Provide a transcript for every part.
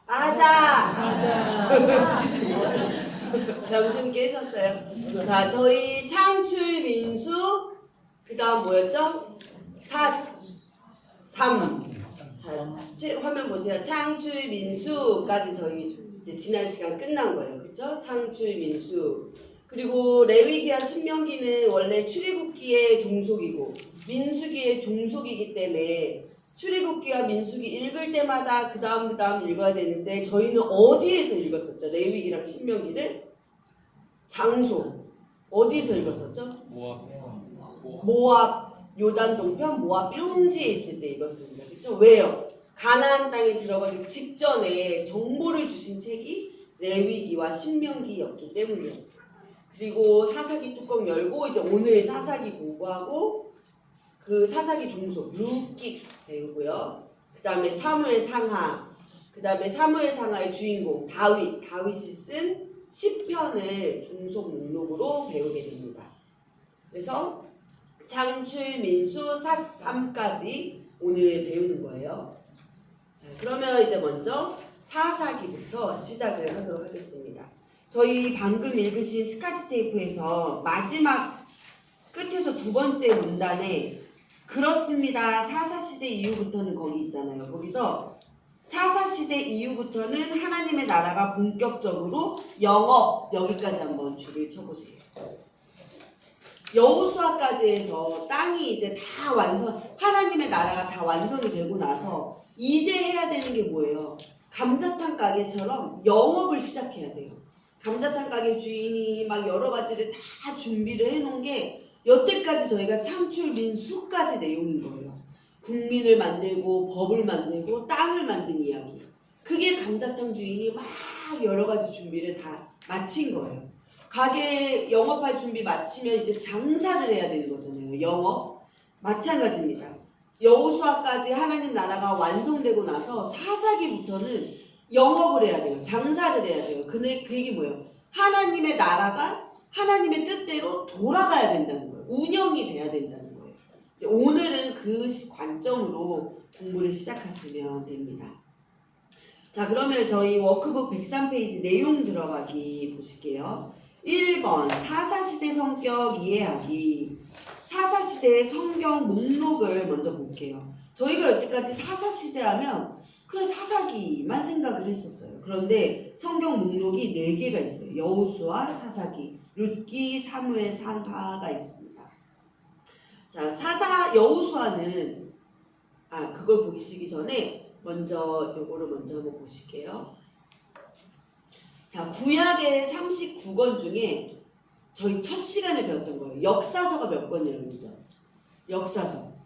아자. 잠 좀 깨셨어요? 자, 저희 창출 민수 그 다음 뭐였죠? 자, 화면 보세요. 창출 민수까지 저희 이제 지난 시간 끝난 거예요. 그쵸? 창출 민수. 그리고 레위기와 신명기는 원래 출애굽기의 종속이고 민수기의 종속이기 때문에 출애굽기와 민수기 읽을 때마다 그 다음 읽어야 되는데 저희는 어디에서 읽었었죠? 레위기랑 신명기를? 장소. 어디서 읽었었죠? 모압 요단 동편 모압 평지에 있을 때 읽었습니다. 그렇죠? 왜요? 가나안 땅에 들어가기 직전에 정보를 주신 책이 레위기와 신명기였기 때문이었죠. 그리고 사사기 뚜껑 열고 이제 오늘 사사기 공부하고 그 사사기 종속 룻기 배우고요. 그 다음에 사무엘 상하, 그 다음에 사무엘 상하의 주인공 다윗이 쓴 시편을 종속 목록으로 배우게 됩니다. 그래서 창출 민수 사삼까지 오늘 배우는 거예요. 자, 그러면 이제 먼저 사사기부터 시작을 하도록 하겠습니다. 저희 방금 읽으신 스카치 테이프에서 마지막 끝에서 두 번째 문단에 그렇습니다. 사사시대 이후부터는 거기 있잖아요. 거기서 사사시대 이후부터는 하나님의 나라가 본격적으로 영업 여기까지 한번 줄을 쳐보세요. 여호수아까지 해서 땅이 이제 다 하나님의 나라가 다 완성이 되고 나서 이제 해야 되는 게 뭐예요? 감자탕 가게처럼 영업을 시작해야 돼요. 감자탕 가게 주인이 막 여러 가지를 다 준비를 해놓은 게 여태까지 저희가 창출 민수까지 내용인 거예요. 국민을 만들고 법을 만들고 땅을 만든 이야기. 그게 감자탕 주인이 막 여러 가지 준비를 다 마친 거예요. 가게 영업할 준비 마치면 이제 장사를 해야 되는 거잖아요. 영업. 마찬가지입니다. 여호수아까지 하나님 나라가 완성되고 나서 사사기부터는 영업을 해야 돼요. 장사를 해야 돼요. 근데 그 얘기 뭐예요? 하나님의 나라가 하나님의 뜻대로 돌아가야 된다는 거예요. 운영이 돼야 된다는 거예요. 이제 오늘은 그 관점으로 공부를 시작하시면 됩니다. 자, 그러면 저희 워크북 103페이지 내용 들어가기 보실게요. 1번 사사시대 성격 이해하기. 사사시대의 성경 목록을 먼저 볼게요. 저희가 여태까지 사사시대 하면 그냥 사사기만 생각을 했었어요. 그런데 성경 목록이 4개가 있어요. 여호수아, 사사기, 룻기, 사무엘, 상하가 있습니다. 자, 여호수아는 그걸 보시기 전에 먼저 요거를 먼저 한번 보실게요. 자, 구약의 39권 중에 저희 첫 시간에 배웠던 거예요. 역사서가 몇 권이라고 했죠? 역사서.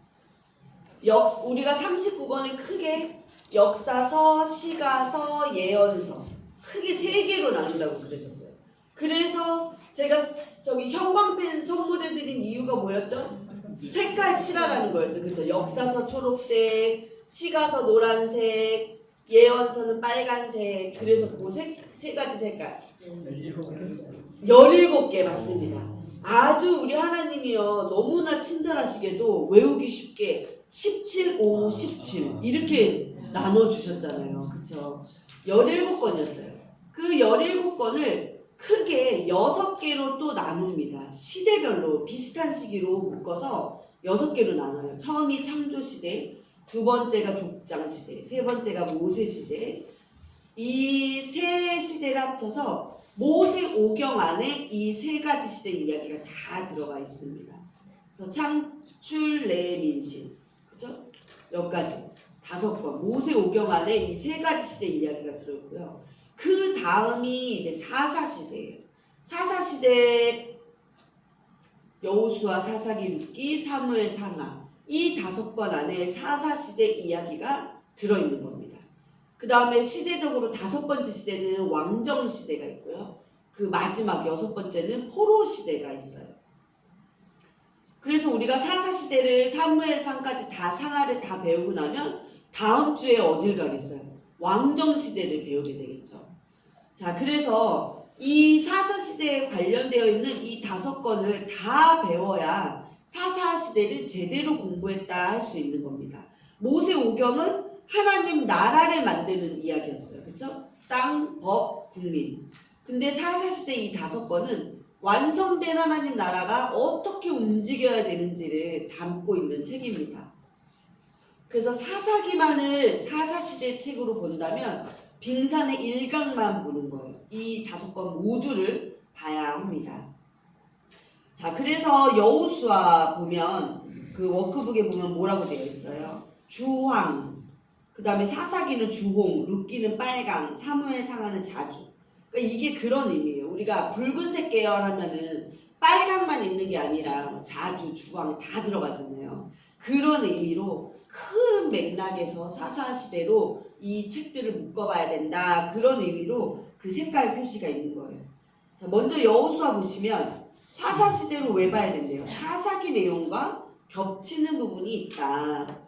우리가 39권을 크게 역사서, 시가서, 예언서 크게 3개로 나눈다고 그랬었어요. 그래서 제가 저기 형광펜 선물해드린 이유가 뭐였죠? 색깔 칠하라는 거였죠. 그렇죠? 역사서 초록색, 시가서 노란색, 예언서는 빨간색. 그래서 그 세 가지 색깔 17개 맞습니다. 아주 우리 하나님이요 너무나 친절하시게도 외우기 쉽게 17, 5, 17 이렇게 나눠주셨잖아요. 그쵸? 17권이었어요. 그 17권을 크게 6개로 또 나눕니다. 시대별로 비슷한 시기로 묶어서 6개로 나눠요. 처음이 창조시대, 두 번째가 족장시대, 세 번째가 모세시대. 이 세 시대를 합쳐서 모세오경 안에 이 3가지 시대 이야기가 다 들어가 있습니다. 그래서 창출, 레민신, 그죠? 여기까지 5권 모세오경 안에 이 3가지 시대 이야기가 들어있고요. 그 다음이 이제 사사시대예요. 사사시대 여호수아, 사사기, 룻기, 사무엘, 상하 이 5권 안에 사사시대 이야기가 들어있는 겁니다. 그 다음에 시대적으로 5번째 시대는 왕정시대가 있고요. 그 마지막 6번째는 포로시대가 있어요. 그래서 우리가 사사시대를 사무엘상까지 상하를 다 배우고 나면 다음 주에 어딜 가겠어요? 왕정시대를 배우게 되겠죠. 자, 그래서 이 사사시대에 관련되어 있는 이 5권을 다 배워야 사사시대를 제대로 공부했다 할 수 있는 겁니다. 모세오경은 하나님 나라를 만드는 이야기였어요. 그쵸? 땅, 법, 국민. 근데 사사시대 이 5권은 완성된 하나님 나라가 어떻게 움직여야 되는지를 담고 있는 책입니다. 그래서 사사기만을 사사시대 책으로 본다면 빙산의 일각만 보는 거예요. 이 5권 모두를 봐야 합니다. 자, 그래서 여호수아 보면 그 워크북에 보면 뭐라고 되어 있어요? 주황, 그 다음에 사사기는 주홍, 룻기는 빨강, 사무엘 상하는 자주. 그러니까 이게 그런 의미예요. 우리가 붉은색 계열 하면은 빨강만 있는 게 아니라 뭐 자주, 주황 다 들어가잖아요. 그런 의미로 큰 맥락에서 사사시대로 이 책들을 묶어봐야 된다. 그런 의미로 그 색깔 표시가 있는 거예요. 자, 먼저 여호수아 보시면 사사시대로 왜 봐야 된대요? 사사기 내용과 겹치는 부분이 있다.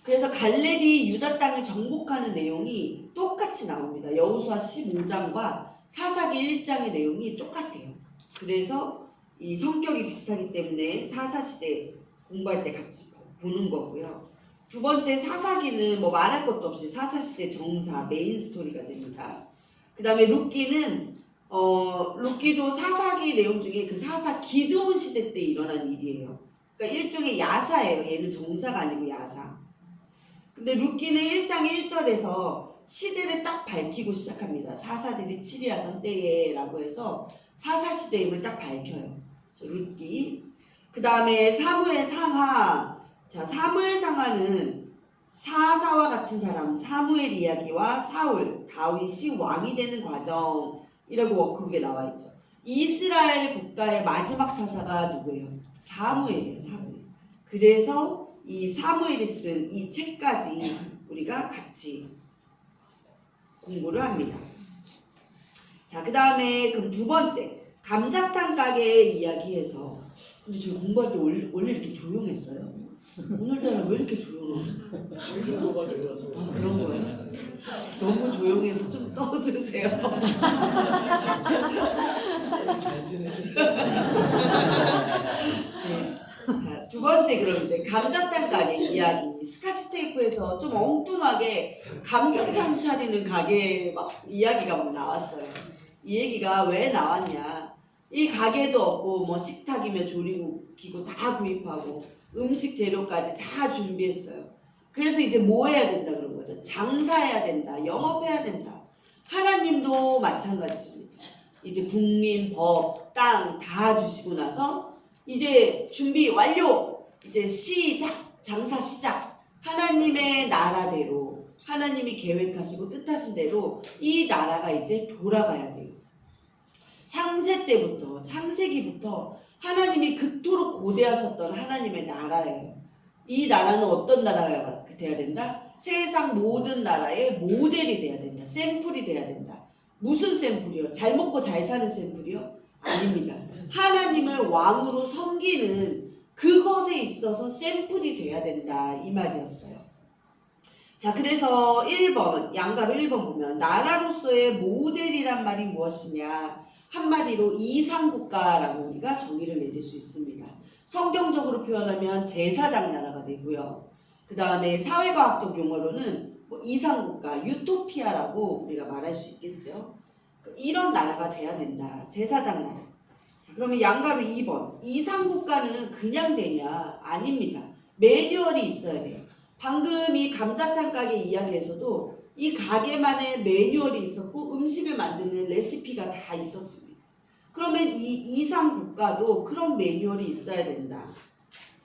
그래서 갈렙이 유다 땅을 정복하는 내용이 똑같이 나옵니다. 여호수아 15장과 사사기 1장의 내용이 똑같아요. 그래서 이 성격이 비슷하기 때문에 사사시대 공부할 때 같이 보는 거고요. 두 번째, 사사기는 뭐 말할 것도 없이 사사시대 정사, 메인 스토리가 됩니다. 그 다음에 룻기는 룻기도 사사기 내용 중에 그 사사 기드온 시대 때 일어난 일이에요. 그러니까 일종의 야사예요. 얘는 정사가 아니고 야사. 근데 룻기는 1장 1절에서 시대를 딱 밝히고 시작합니다. 사사들이 치리하던 때에 라고 해서 사사시대임을 딱 밝혀요. 룻기. 그 다음에 사무엘 상하. 자, 사무엘 상하는 사사와 같은 사람, 사무엘 이야기와 사울, 다윗이 왕이 되는 과정이라고 워크북에 나와 있죠. 이스라엘 국가의 마지막 사사가 누구예요? 사무엘이에요. 사무엘. 그래서 이 사무엘이 쓴 이 책까지 우리가 같이 공부를 합니다. 자, 그 다음에 그럼 두 번째, 감자탕 가게 이야기해서. 근데 저희 공부할 때 원래 이렇게 조용했어요? 오늘따라 왜 이렇게 조용하죠? 진주도가 좋아서. 아, 그런 거예요? 너무 조용해서 좀 떠드세요. 잘 지내셨죠? 네. 자, 두 번째, 그런데 감자탕 가게 이야기. 스카치 테이프에서 좀 엉뚱하게 감자탕 차리는 가게 막 이야기가 막 나왔어요. 이 얘기가 왜 나왔냐? 이 가게도 없고 뭐 식탁이면 조리기구 다 구입하고 음식 재료까지 다 준비했어요. 그래서 이제 뭐 해야 된다 그런 거죠. 장사해야 된다. 영업해야 된다. 하나님도 마찬가지입니다. 이제 국민, 법, 땅 다 주시고 나서 이제 준비 완료. 이제 시작. 장사 시작. 하나님의 나라대로 하나님이 계획하시고 뜻하신 대로 이 나라가 이제 돌아가야 돼요. 창세 때부터, 창세기부터 하나님이 그토록 고대하셨던 하나님의 나라예요. 이 나라는 어떤 나라가 돼야 된다? 세상 모든 나라의 모델이 돼야 된다. 샘플이 돼야 된다. 무슨 샘플이요? 잘 먹고 잘 사는 샘플이요? 아닙니다. 하나님을 왕으로 섬기는 그것에 있어서 샘플이 돼야 된다. 이 말이었어요. 자, 그래서 1번, 양가로 1번 보면 나라로서의 모델이란 말이 무엇이냐? 한마디로 이상국가라고 우리가 정의를 내릴 수 있습니다. 성경적으로 표현하면 제사장 나라가 되고요. 그 다음에 사회과학적 용어로는 뭐 이상국가, 유토피아라고 우리가 말할 수 있겠죠. 이런 나라가 돼야 된다. 제사장 나라. 자, 그러면 양가로 2번. 이상국가는 그냥 되냐? 아닙니다. 매뉴얼이 있어야 돼요. 방금 이 감자탕 가게 이야기에서도 이 가게만의 매뉴얼이 있었고 음식을 만드는 레시피가 다 있었습니다. 그러면 이 이상 국가도 그런 매뉴얼이 있어야 된다.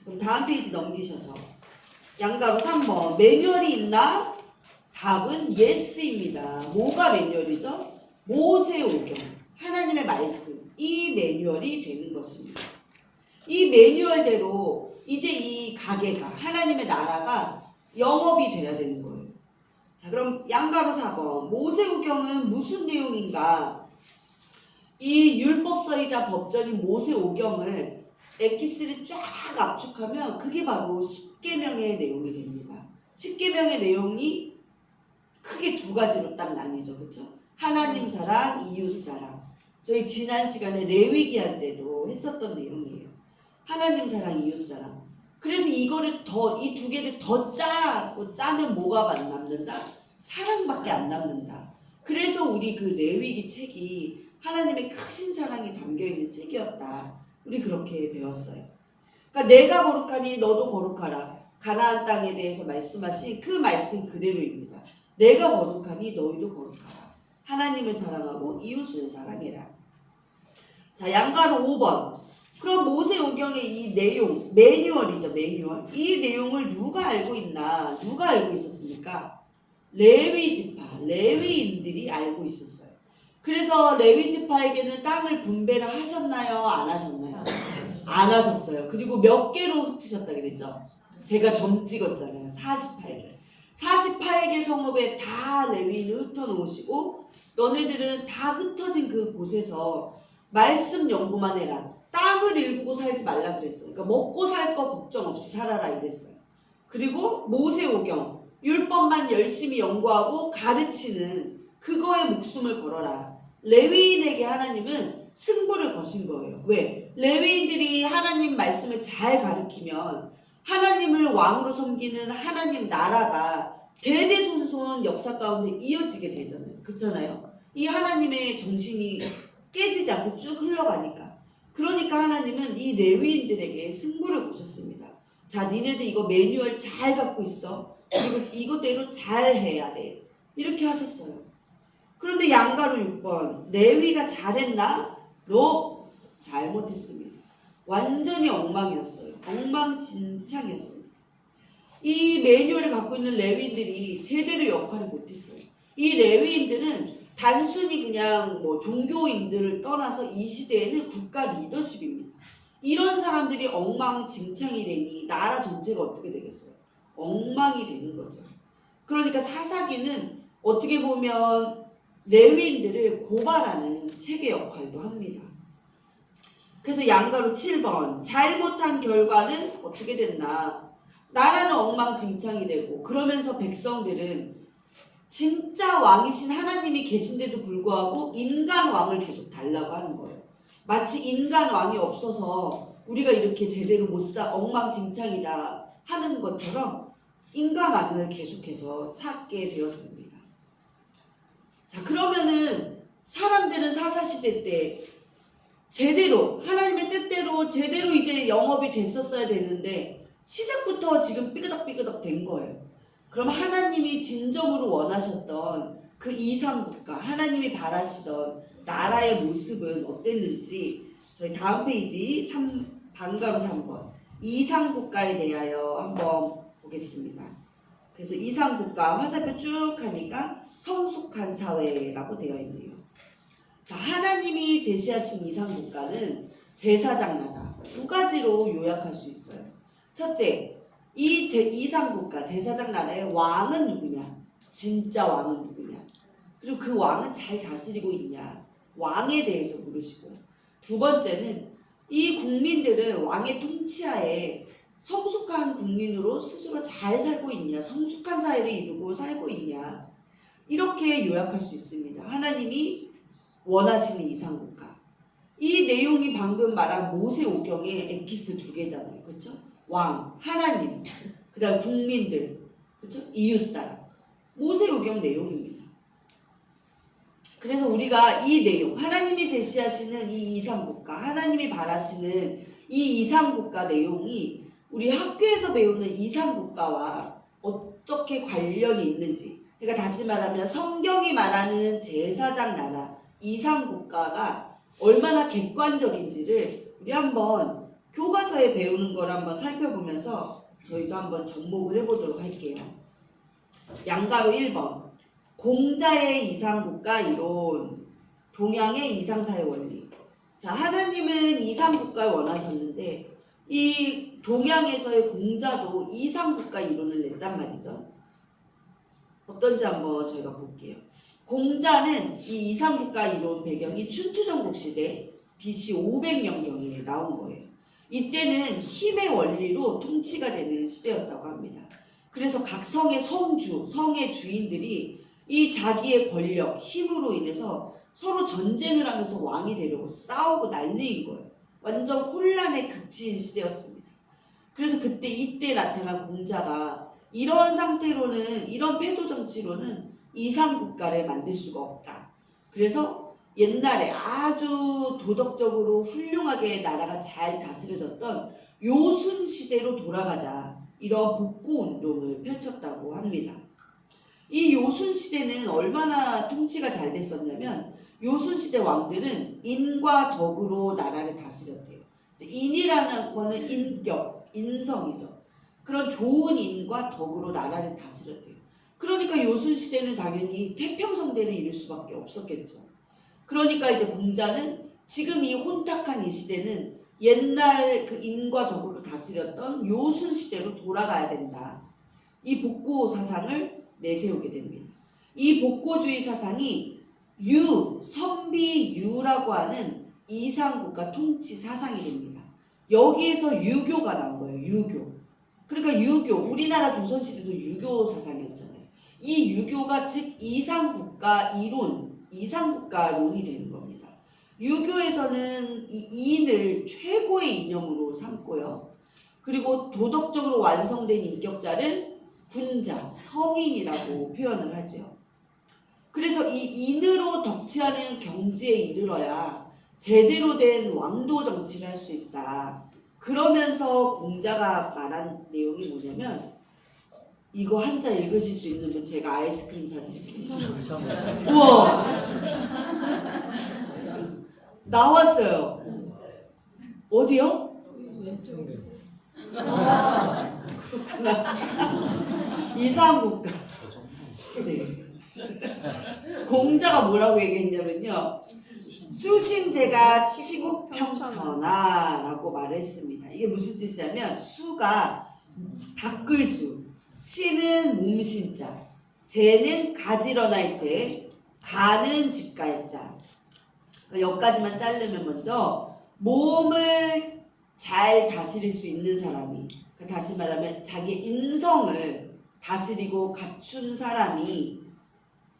그럼 다음 페이지 넘기셔서 양가로 3번. 매뉴얼이 있나? 답은 예스입니다. 뭐가 매뉴얼이죠? 모세오경, 하나님의 말씀, 이 매뉴얼이 되는 것입니다. 이 매뉴얼대로 이제 이 가게가, 하나님의 나라가 영업이 돼야 되는 거예요. 자, 그럼 양가로 4번. 모세오경은 무슨 내용인가? 이 율법서이자 법전인 모세오경을 엑기스를 쫙 압축하면 그게 바로 10계명의 내용이 됩니다. 10계명의 내용이 크게 두 가지로 딱 나뉘죠. 그렇죠? 하나님 사랑, 이웃 사랑. 저희 지난 시간에 레위기한 때도 했었던 내용이에요. 하나님 사랑, 이웃 사랑. 그래서 이거를 더, 이 두 개를 더 짜면 뭐가 남는다? 사랑밖에 안 남는다. 그래서 우리 그 레위기 책이 하나님의 크신 사랑이 담겨있는 책이었다. 우리 그렇게 배웠어요. 그러니까 내가 거룩하니 너도 거룩하라. 가나안 땅에 대해서 말씀하신 그 말씀 그대로입니다. 내가 거룩하니 너희도 거룩하라. 하나님을 사랑하고 이웃을 사랑해라. 자, 양가로 5번. 그럼 모세오경의 이 내용, 매뉴얼이죠, 매뉴얼. 이 내용을 누가 알고 있나? 누가 알고 있었습니까? 레위 지파, 레위인들이 알고 있었어요. 그래서 레위 지파에게는 땅을 분배를 하셨나요? 안 하셨나요? 안 하셨어요. 그리고 몇 개로 흩으셨다 그랬죠? 제가 점 찍었잖아요. 48개. 48개 성읍에 다 레위인을 흩어놓으시고 너네들은 다 흩어진 그 곳에서 말씀 연구만 해라. 땅을 일구고 살지 말라 그랬어요. 그러니까 먹고 살 거 걱정 없이 살아라 이랬어요. 그리고 모세오경, 율법만 열심히 연구하고 가르치는 그거에 목숨을 걸어라. 레위인에게 하나님은 승부를 거신 거예요. 왜? 레위인들이 하나님 말씀을 잘 가르치면 하나님을 왕으로 섬기는 하나님 나라가 대대손손 역사 가운데 이어지게 되잖아요. 그렇잖아요. 이 하나님의 정신이 깨지지 않고 쭉 흘러가니까. 그러니까 하나님은 이 레위인들에게 승부를 거셨습니다. 자, 니네들 이거 매뉴얼 잘 갖고 있어. 그리고 이것대로 잘 해야 돼. 이렇게 하셨어요. 그런데 양가로 6번. 레위가 잘했나? 잘못했습니다. 완전히 엉망이었어요. 엉망진창이었어요. 이 매뉴얼을 갖고 있는 레위인들이 제대로 역할을 못했어요. 이 레위인들은 단순히 그냥 뭐 종교인들을 떠나서 이 시대에는 국가 리더십입니다. 이런 사람들이 엉망진창이 되니 나라 전체가 어떻게 되겠어요? 엉망이 되는 거죠. 그러니까 사사기는 어떻게 보면 레위인들을 고발하는 책의 역할도 합니다. 그래서 양가로 7번. 잘못한 결과는 어떻게 됐나? 나라는 엉망진창이 되고 그러면서 백성들은 진짜 왕이신 하나님이 계신데도 불구하고 인간 왕을 계속 달라고 하는 거예요. 마치 인간 왕이 없어서 우리가 이렇게 제대로 못 엉망진창이다 하는 것처럼 인간 왕을 계속해서 찾게 되었습니다. 자, 그러면은 사람들은 사사시대 때 제대로 하나님의 뜻대로 제대로 이제 영업이 됐었어야 되는데 시작부터 지금 삐그덕삐그덕 된 거예요. 그럼 하나님이 진정으로 원하셨던 그 이상국가, 하나님이 바라시던 나라의 모습은 어땠는지 저희 다음 페이지 반가로 3번 이상국가에 대하여 한번 보겠습니다. 그래서 이상국가 화살표 쭉 하니까 성숙한 사회라고 되어 있네요. 자, 하나님이 제시하신 이상국가는 제사장 나라 두 가지로 요약할 수 있어요. 첫째, 이 이상국가 제사장 나라의 왕은 누구냐? 진짜 왕은 누구냐? 그리고 그 왕은 잘 다스리고 있냐? 왕에 대해서 물으시고요. 두 번째는 이 국민들은 왕의 통치하에 성숙한 국민으로 스스로 잘 살고 있냐? 성숙한 사회를 이루고 살고 있냐? 이렇게 요약할 수 있습니다. 하나님이 원하시는 이상국가. 이 내용이 방금 말한 모세오경의 엑기스 두 개잖아요. 그렇죠? 왕, 하나님, 그 다음 국민들, 그렇죠? 이웃사람. 모세오경 내용입니다. 그래서 우리가 이 내용, 하나님이 제시하시는 이 이상국가, 하나님이 바라시는 이 이상국가 내용이 우리 학교에서 배우는 이상국가와 어떻게 관련이 있는지, 그러니까 다시 말하면 성경이 말하는 제사장 나라, 이상국가가 얼마나 객관적인지를 우리 한번 교과서에 배우는 걸 한번 살펴보면서 저희도 한번 접목을 해보도록 할게요. 양가로 1번. 공자의 이상국가 이론, 동양의 이상사회 원리. 자, 하나님은 이상국가를 원하셨는데 이 동양에서의 공자도 이상국가 이론을 냈단 말이죠. 어떤지 한번 저희가 볼게요. 공자는 이 이상국가 이론 배경이 춘추전국 시대 BC 500년경에 나온 거예요. 이때는 힘의 원리로 통치가 되는 시대였다고 합니다. 그래서 각 성의 성주, 성의 주인들이 이 자기의 권력, 힘으로 인해서 서로 전쟁을 하면서 왕이 되려고 싸우고 난리인 거예요. 완전 혼란의 극치인 시대였습니다. 그래서 이때 나타난 공자가 이런 상태로는, 이런 패도 정치로는 이상국가를 만들 수가 없다. 그래서 옛날에 아주 도덕적으로 훌륭하게 나라가 잘 다스려졌던 요순 시대로 돌아가자, 이런 복고 운동을 펼쳤다고 합니다. 이 요순 시대는 얼마나 통치가 잘 됐었냐면, 요순 시대 왕들은 인과 덕으로 나라를 다스렸대요. 인이라는 거는 인격, 인성이죠. 그런 좋은 인과 덕으로 나라를 다스렸대요. 그러니까 요순 시대는 당연히 태평성대를 이룰 수밖에 없었겠죠. 그러니까 이제 공자는 지금 이 혼탁한 이 시대는 옛날 그 인과 덕으로 다스렸던 요순 시대로 돌아가야 된다. 이 복고 사상을 내세우게 됩니다. 이 복고주의 사상이 선비유라고 하는 이상국가 통치 사상이 됩니다. 여기에서 유교가 나온 거예요. 유교. 그러니까 유교, 우리나라 조선시대도 유교 사상이었잖아요. 이 유교가 즉 이상국가 이론, 이상국가론이 되는 겁니다. 유교에서는 이 인을 최고의 이념으로 삼고요. 그리고 도덕적으로 완성된 인격자를 군자, 성인이라고 표현을 하죠. 그래서 이 인으로 덕치하는 경지에 이르러야 제대로 된 왕도 정치를 할 수 있다. 그러면서 공자가 말한 내용이 뭐냐면, 이거 한자 읽으실 수 있는 분 제가 아이스크림 사드릴게요. 우와! 나왔어요. 어디요? 그렇구나. 이상국가. 네. 공자가 뭐라고 얘기했냐면요. 수신제가 치국평천하라고 말을 했습니다. 이게 무슨 뜻이냐면, 수가 닦을수, 신은 몸신자, 제는 가지런할 제, 가는 집갈 자. 여기까지만 자르면 먼저 몸을 잘 다스릴 수 있는 사람이, 다시 말하면 자기 인성을 다스리고 갖춘 사람이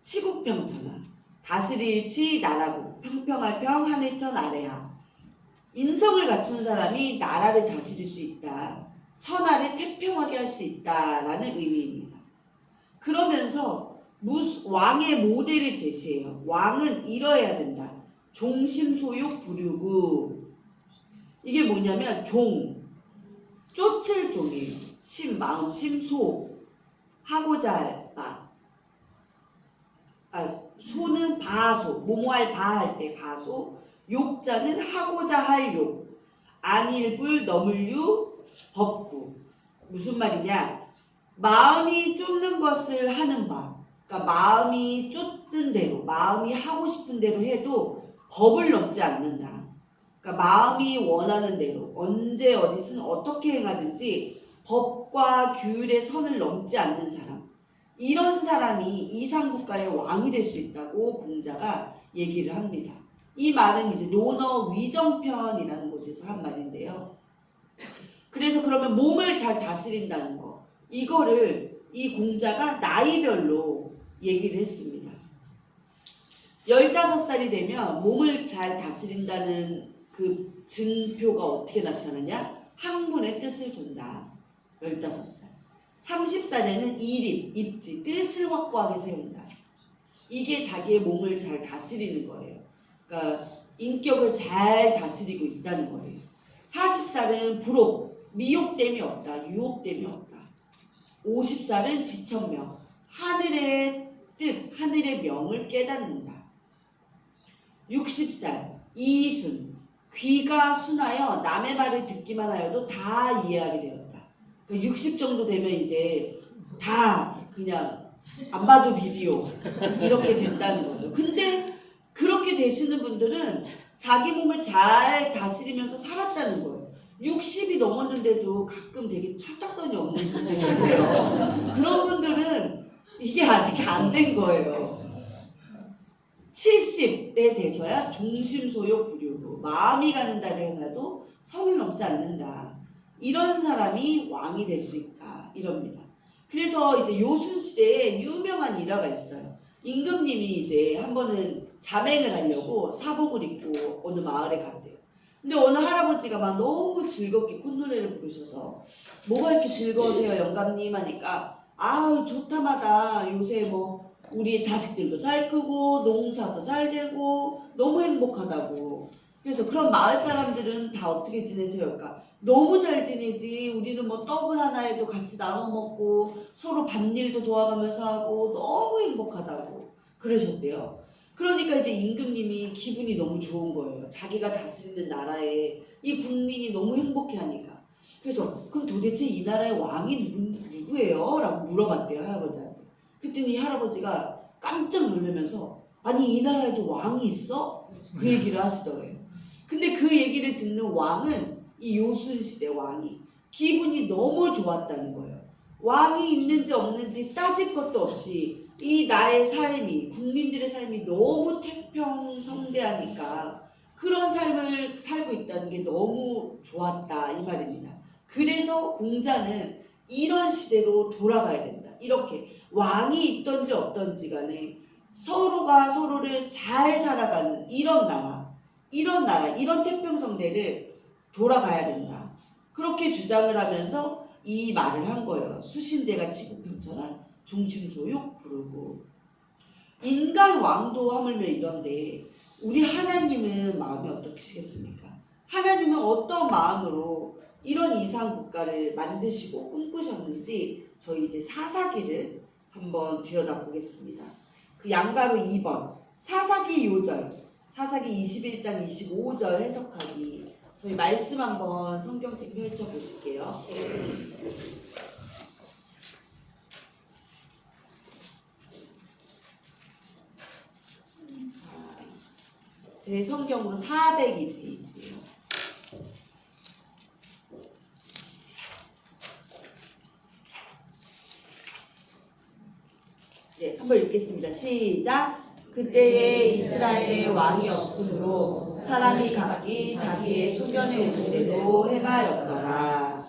치국평천하, 다스릴지 나라고, 평평할 평 하늘천 아래하. 인성을 갖춘 사람이 나라를 다스릴 수 있다. 천하를 태평하게 할 수 있다라는 의미입니다. 그러면서 왕의 모델을 제시해요. 왕은 이뤄야 된다. 종심소욕 부류구. 이게 뭐냐면 쫓을 종이에요. 마음, 소, 하고자 할 바. 소는 바소, 뭐뭐할 바할 때 바소. 욕자는 하고자 할 욕. 안일불 너물유 법구. 무슨 말이냐? 마음이 쫓는 것을 하는 바. 그러니까 마음이 쫓는 대로, 마음이 하고 싶은 대로 해도 법을 넘지 않는다. 그러니까 마음이 원하는 대로 언제 어디든 어떻게 행하든지 법과 규율의 선을 넘지 않는 사람, 이런 사람이 이상국가의 왕이 될 수 있다고 공자가 얘기를 합니다. 이 말은 이제 논어 위정편이라는 곳에서 한 말인데요. 그래서 그러면 몸을 잘 다스린다는 거, 이거를 이 공자가 나이별로 얘기를 했습니다. 15살이 되면 몸을 잘 다스린다는 그 증표가 어떻게 나타나냐? 학문의 뜻을 준다. 15살. 30살에는 일입, 입지, 뜻을 확고하게 세운다. 이게 자기의 몸을 잘 다스리는 거예요. 그러니까 인격을 잘 다스리고 있다는 거예요. 40살은 불혹, 미혹됨이 없다. 유혹됨이 없다. 50살은 지천명, 하늘의 뜻, 하늘의 명을 깨닫는다. 60살, 이순, 귀가 순하여 남의 말을 듣기만 하여도 다 이해하게 되었다. 그러니까 60 정도 되면 이제 다 그냥 안 봐도 비디오 이렇게 된다는 거죠. 근데 그렇게 되시는 분들은 자기 몸을 잘 다스리면서 살았다는 거예요. 60이 넘었는데도 가끔 되게 철딱선이 없는 분들 계세요. 그런 분들은 이게 아직 안 된 거예요. 70에 돼서야 종심소욕 부류고, 마음이 가는 대로 행해도 성을 넘지 않는다. 이런 사람이 왕이 될 수 있다. 이럽니다. 그래서 이제 요순 시대에 유명한 일화가 있어요. 임금님이 이제 한 번은 자맹을 하려고 사복을 입고 어느 마을에 갔대요. 근데 어느 할아버지가 막 너무 즐겁게 콧노래를 부르셔서 뭐가 이렇게 즐거우세요 영감님 하니까 아우 좋다마다 요새 뭐 우리 자식들도 잘 크고 농사도 잘 되고 너무 행복하다고. 그래서 그럼 마을 사람들은 다 어떻게 지내세요? 그러니까 너무 잘 지내지. 우리는 뭐 떡을 하나 해도 같이 나눠 먹고 서로 밭일도 도와가면서 하고 너무 행복하다고 그러셨대요. 그러니까 이제 임금님이 기분이 너무 좋은 거예요. 자기가 다스리는 나라에 이 국민이 너무 행복해하니까. 그래서 그럼 도대체 이 나라의 왕이 누구예요? 라고 물어봤대요 할아버지한테. 그랬더니 할아버지가 깜짝 놀라면서 아니 이 나라에도 왕이 있어? 그 얘기를 하시더래요. 근데 그 얘기를 듣는 왕은 이 요순시대 왕이 기분이 너무 좋았다는 거예요. 왕이 있는지 없는지 따질 것도 없이 이 나의 삶이 국민들의 삶이 너무 태평성대하니까 그런 삶을 살고 있다는 게 너무 좋았다 이 말입니다. 그래서 공자는 이런 시대로 돌아가야 된다. 이렇게 왕이 있던지 없던지 간에 서로가 서로를 잘 살아가는 이런 나라, 이런 태평성대를 돌아가야 된다. 그렇게 주장을 하면서 이 말을 한 거예요. 수신제가 지구평천한 종심소육 부르고. 인간 왕도 하물며 이런데 우리 하나님은 마음이 어떠시겠습니까? 하나님은 어떤 마음으로 이런 이상 국가를 만드시고 꿈꾸셨는지 저희 이제 사사기를 한번 들여다보겠습니다. 그 양가로 2번 사사기 요절, 사사기 21장 25절 해석하기. 저희 말씀 한번 성경책 펼쳐 보실게요. 제 성경으로 402페이지예요. 네, 한번 읽겠습니다. 시작. 그때에 이스라엘의 왕이 없으므로 사람이 각기 자기의 소견에 오는 대로 행하였더라.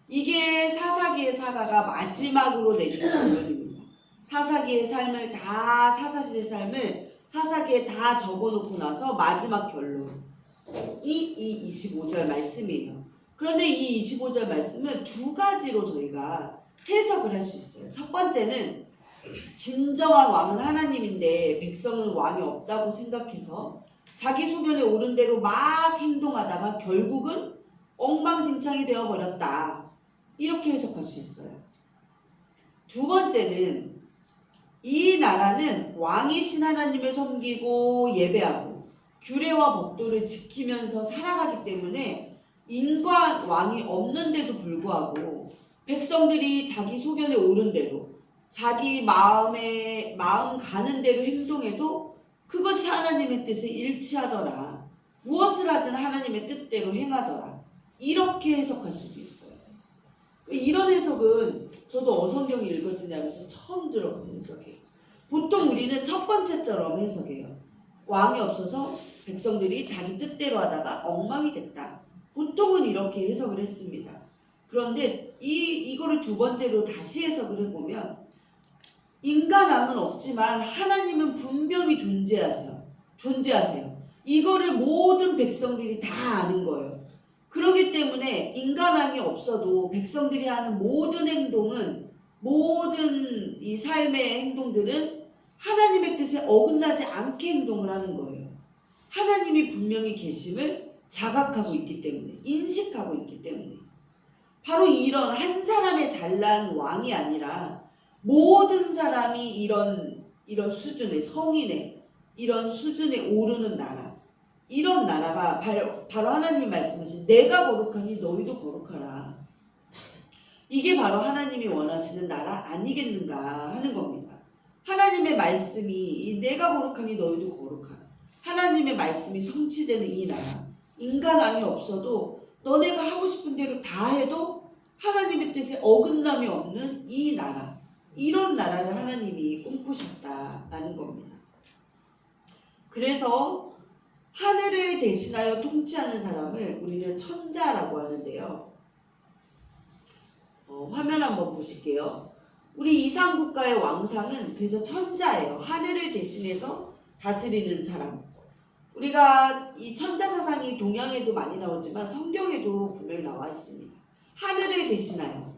이게 사사기의 사가가 마지막으로 내리는 결론입니다. 사사기의 삶을 다 사사시의 삶을 사사기에 다 적어놓고 나서 마지막 결론 이 25절 말씀이에요. 그런데 이 25절 말씀은 두 가지로 저희가 해석을 할 수 있어요. 첫 번째는 진정한 왕은 하나님인데 백성은 왕이 없다고 생각해서 자기 소견에 오른 대로 막 행동하다가 결국은 엉망진창이 되어버렸다. 이렇게 해석할 수 있어요. 두 번째는 이 나라는 왕이신 하나님을 섬기고 예배하고 규례와 법도를 지키면서 살아가기 때문에 인간 왕이 없는데도 불구하고 백성들이 자기 소견에 오른 대로 자기 마음 가는 대로 행동해도 그것이 하나님의 뜻에 일치하더라. 무엇을 하든 하나님의 뜻대로 행하더라. 이렇게 해석할 수도 있어요. 이런 해석은 저도 어성경이 읽어지냐면서 처음 들어본 해석이에요. 보통 우리는 첫 번째처럼 해석해요. 왕이 없어서 백성들이 자기 뜻대로 하다가 엉망이 됐다. 보통은 이렇게 해석을 했습니다. 그런데 이거를 두 번째로 다시 해석을 해보면 인간왕은 없지만 하나님은 분명히 존재하세요. 이거를 모든 백성들이 다 아는 거예요. 그렇기 때문에 인간왕이 없어도 백성들이 하는 모든 행동은 모든 이 삶의 행동들은 하나님의 뜻에 어긋나지 않게 행동을 하는 거예요. 하나님이 분명히 계심을 자각하고 있기 때문에, 인식하고 있기 때문에. 바로 이런 한 사람의 잘난 왕이 아니라 모든 사람이 이런 수준의 성인의 이런 수준에 오르는 나라, 이런 나라가 바로 하나님이 말씀하신 내가 거룩하니 너희도 거룩하라. 이게 바로 하나님이 원하시는 나라 아니겠는가 하는 겁니다. 하나님의 말씀이 내가 거룩하니 너희도 거룩하라. 하나님의 말씀이 성취되는 이 나라, 인간 왕이 없어도 너네가 하고 싶은 대로 다 해도 하나님의 뜻에 어긋남이 없는 이 나라, 이런 나라를 하나님이 꿈꾸셨다라는 겁니다. 그래서 하늘을 대신하여 통치하는 사람을 우리는 천자라고 하는데요. 화면 한번 보실게요. 우리 이상국가의 왕상은 그래서 천자예요. 하늘을 대신해서 다스리는 사람. 우리가 이 천자 사상이 동양에도 많이 나오지만 성경에도 분명히 나와 있습니다. 하늘을 대신하여,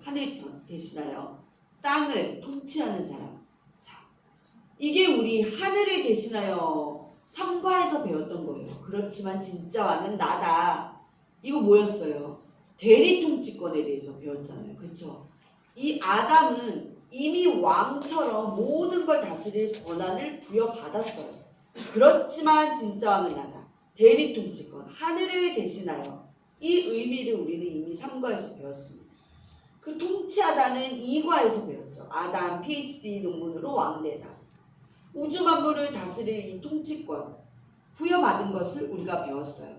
대신하여 땅을 통치하는 사람. 자, 이게 우리 하늘을 대신하여 삼가에서 배웠던 거예요. 그렇지만 진짜 왕은 나다. 이거 뭐였어요? 대리 통치권에 대해서 배웠잖아요. 그렇죠? 이 아담은 이미 왕처럼 모든 걸 다스릴 권한을 부여받았어요. 그렇지만 진짜 왕은 나다. 대리 통치권, 하늘을 대신하여. 이 의미를 우리는 이미 3과에서 배웠습니다. 그 통치하다는 2과에서 배웠죠. 아담 PhD 논문으로 왕되다. 우주 만물을 다스릴 이 통치권 부여받은 것을 우리가 배웠어요.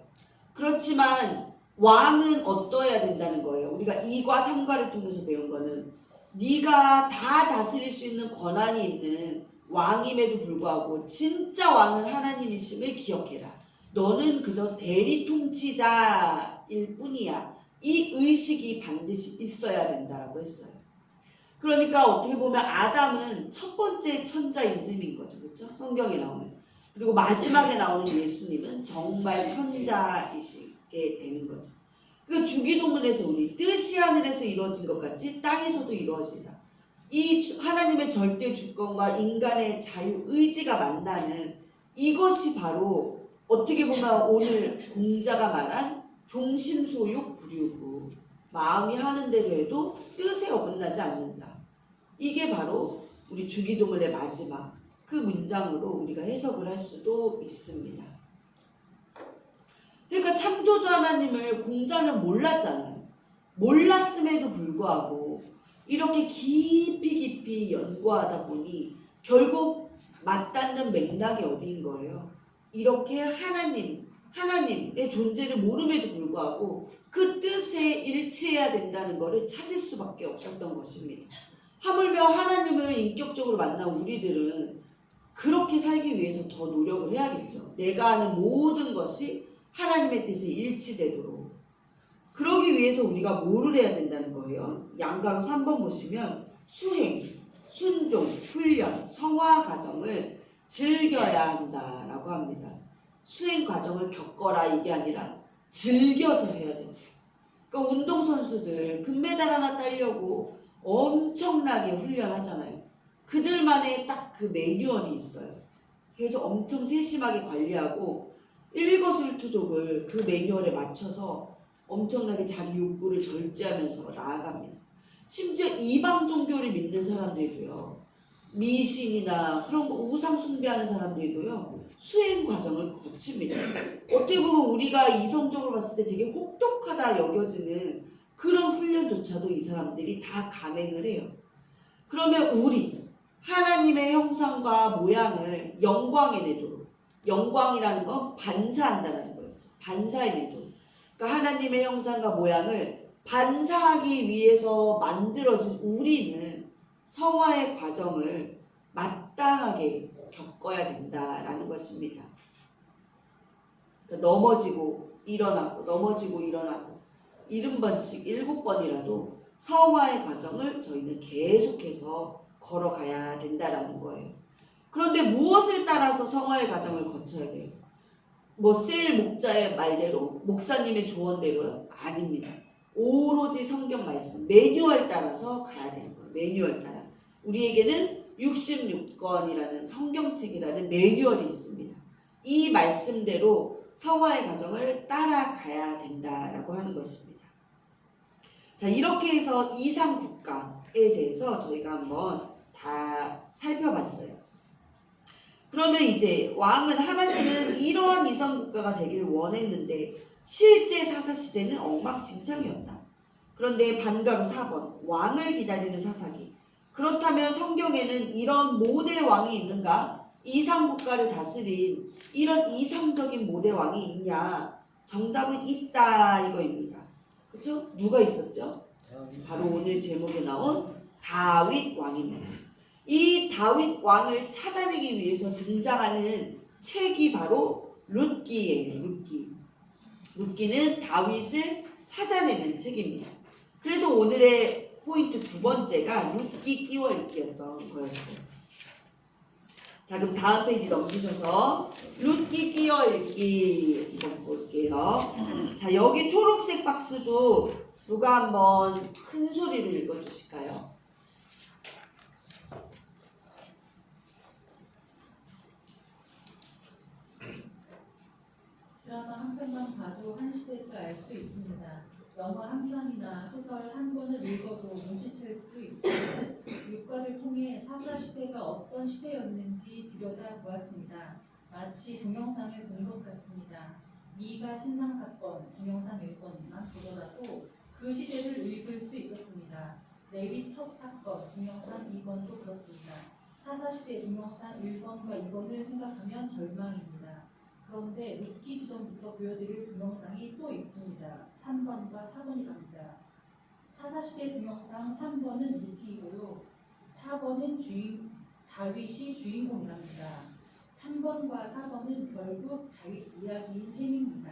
그렇지만 왕은 어떠해야 된다는 거예요. 우리가 2과 3과를 통해서 배운 거는 네가 다 다스릴 수 있는 권한이 있는 왕임에도 불구하고 진짜 왕은 하나님이심을 기억해라. 너는 그저 대리 통치자일 뿐이야. 이 의식이 반드시 있어야 된다라고 했어요. 그러니까 어떻게 보면 아담은 첫 번째 천자인 셈인 거죠. 그렇죠? 성경에 나오는. 그리고 마지막에 나오는 예수님은 정말 천자이시게 되는 거죠. 그 주기도문에서 우리 뜻이 하늘에서 이루어진 것 같이 땅에서도 이루어진다. 이 하나님의 절대 주권과 인간의 자유 의지가 만나는 이것이 바로 어떻게 보면 오늘 공자가 말한 종신소육 부류구, 마음이 하는 대로 해도 뜻에 어긋나지 않는다. 이게 바로 우리 주기도문의 마지막 그 문장으로 우리가 해석을 할 수도 있습니다. 그러니까 창조주 하나님을 공자는 몰랐잖아요. 몰랐음에도 불구하고 이렇게 깊이 연구하다 보니 결국 맞닿는 맥락이 어디인 거예요? 이렇게 하나님의 존재를 모름에도 불구하고 그 뜻에 일치해야 된다는 것을 찾을 수밖에 없었던 것입니다. 하물며 하나님을 인격적으로 만난 우리들은 그렇게 살기 위해서 더 노력을 해야겠죠. 내가 하는 모든 것이 하나님의 뜻에 일치되도록. 그러기 위해서 우리가 뭐를 해야 된다는 거예요? 양가로 3번 보시면 수행, 순종, 훈련, 성화 과정을 즐겨야 한다라고 합니다. 수행 과정을 겪어라 이게 아니라 즐겨서 해야 된다. 그러니까 운동선수들 금메달 하나 따려고 엄청나게 훈련하잖아요. 그들만의 딱 그 매뉴얼이 있어요. 그래서 엄청 세심하게 관리하고 일거수일투족을 그 매뉴얼에 맞춰서 엄청나게 자기 욕구를 절제하면서 나아갑니다. 심지어 이방 종교를 믿는 사람들도요. 미신이나 그런 거 우상 숭배하는 사람들도요. 수행 과정을 거칩니다. 어떻게 보면 우리가 이성적으로 봤을 때 되게 혹독하다 여겨지는 그런 훈련조차도 이 사람들이 다 감행을 해요. 그러면 우리 하나님의 형상과 모양을 영광에 내도록, 영광이라는 건 반사한다는 거였죠. 반사에 내도록. 그러니까 하나님의 형상과 모양을 반사하기 위해서 만들어진 우리는 성화의 과정을 마땅하게 겪어야 된다라는 것입니다. 그러니까 넘어지고 일어나고 넘어지고 일어나고 70번씩 7번이라도 성화의 과정을 저희는 계속해서 걸어가야 된다라는 거예요. 그런데 무엇을 따라서 성화의 과정을 거쳐야 돼요? 뭐 세일 목자의 말대로, 목사님의 조언대로요? 아닙니다. 오로지 성경 말씀, 매뉴얼 따라서 가야 되는 거예요. 매뉴얼 따라. 우리에게는 66권이라는 성경책이라는 매뉴얼이 있습니다. 이 말씀대로 성화의 과정을 따라가야 된다라고 하는 것입니다. 자, 이렇게 해서 이상 국가에 대해서 저희가 한번 다 살펴봤어요. 그러면 이제 왕은 하나님은 이러한 이상 국가가 되기를 원했는데 실제 사사시대는 엉망진창이었다. 그런데 반가로 4번 왕을 기다리는 사사기. 그렇다면 성경에는 이런 모델 왕이 있는가? 이상 국가를 다스린 이런 이상적인 모델 왕이 있냐? 정답은 있다 이거입니다. 그렇죠? 누가 있었죠? 바로 오늘 제목에 나온 다윗 왕입니다. 이 다윗 왕을 찾아내기 위해서 등장하는 책이 바로 룻기예요. 룻기는 다윗을 찾아내는 책입니다. 그래서 오늘의 포인트 두 번째가 룻기 끼워 읽기였던 거였어요. 자, 그럼 다음 페이지 넘기셔서 룻기 끼어 읽기 한번 볼게요. 자, 여기 초록색 박스도 누가 한번 큰 소리로 읽어주실까요? 드라마 한 편만 봐도 한 시대를 알 수 있습니다. 영화 한 편이나 소설 한 권을 읽어도 눈치챌 수 있고 육과를 통해 사사시대가 어떤 시대였는지 들여다보았습니다. 마치 동영상을 본 것 같습니다. 미가 신상사건 동영상 1권만 보더라도 그 시대를 읽을 수 있었습니다. 레위첩 사건 동영상 2권도 그렇습니다. 사사시대 동영상 1권과 2권을 생각하면 절망입니다. 그런데 룻기 지점부터 보여드릴 동영상이 또 있습니다. 3번과 4번이랍니다. 사사시대 동영상 3번은 룻기이고요. 4번은 다윗이 주인공이랍니다. 3번과 4번은 결국 다윗 이야기인 셈입니다.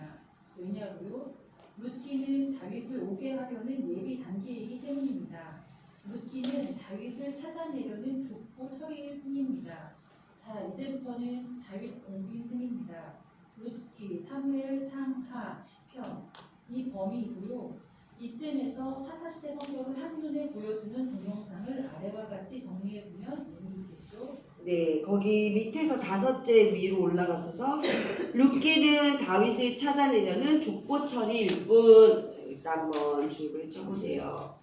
왜냐고요? 룻기는 다윗을 오게 하려는 예비 단계이기 때문입니다. 룻기는 다윗을 찾아내려는 족보 처리일 뿐입니다. 자, 이제부터는 다윗 공부인 셈입니다. 룻기, 사무엘, 상하, 시편 이 범위이고요. 이쯤에서 사사시대 성경을 한눈에 보여주는 동영상을 아래와 같이 정리해보면 재미있겠죠? 네, 거기 밑에서 5째 위로 올라가셔서 룻기는 다윗을 찾아내려는 족보 처리일 뿐. 자, 일단 한번 줄을 쳐보세요.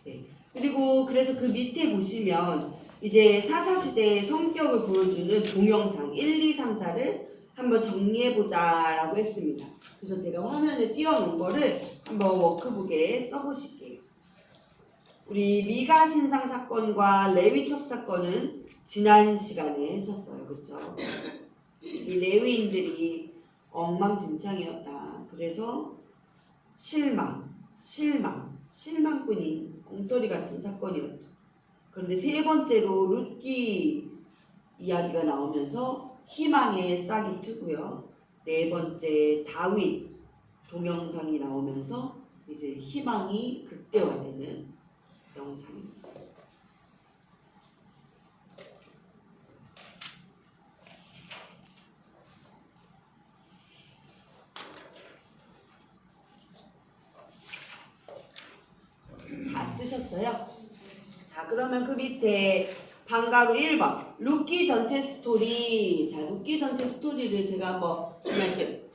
네. 그리고 그래서 그 밑에 보시면 이제 사사시대의 성격을 보여주는 동영상 1, 2, 3, 4를 한번 정리해보자 라고 했습니다. 그래서 제가 화면에 띄워놓은 거를 한번 워크북에 써보실게요. 우리 미가 신상 사건과 레위첩 사건은 지난 시간에 했었어요. 그쵸? 이 레위인들이 엉망진창이었다. 그래서 실망뿐인 곰돌이 같은 사건이었죠. 그런데 세 번째로 룻기 이야기가 나오면서 희망의 싹이 트고요. 네 번째 다윗 동영상이 나오면서 이제 희망이 극대화되는 영상입니다. 다 쓰셨어요? 자, 그러면 그 밑에 방가로 1번 룻기 전체 스토리. 자, 룻기 전체 스토리를 제가 한번 그냥 이렇게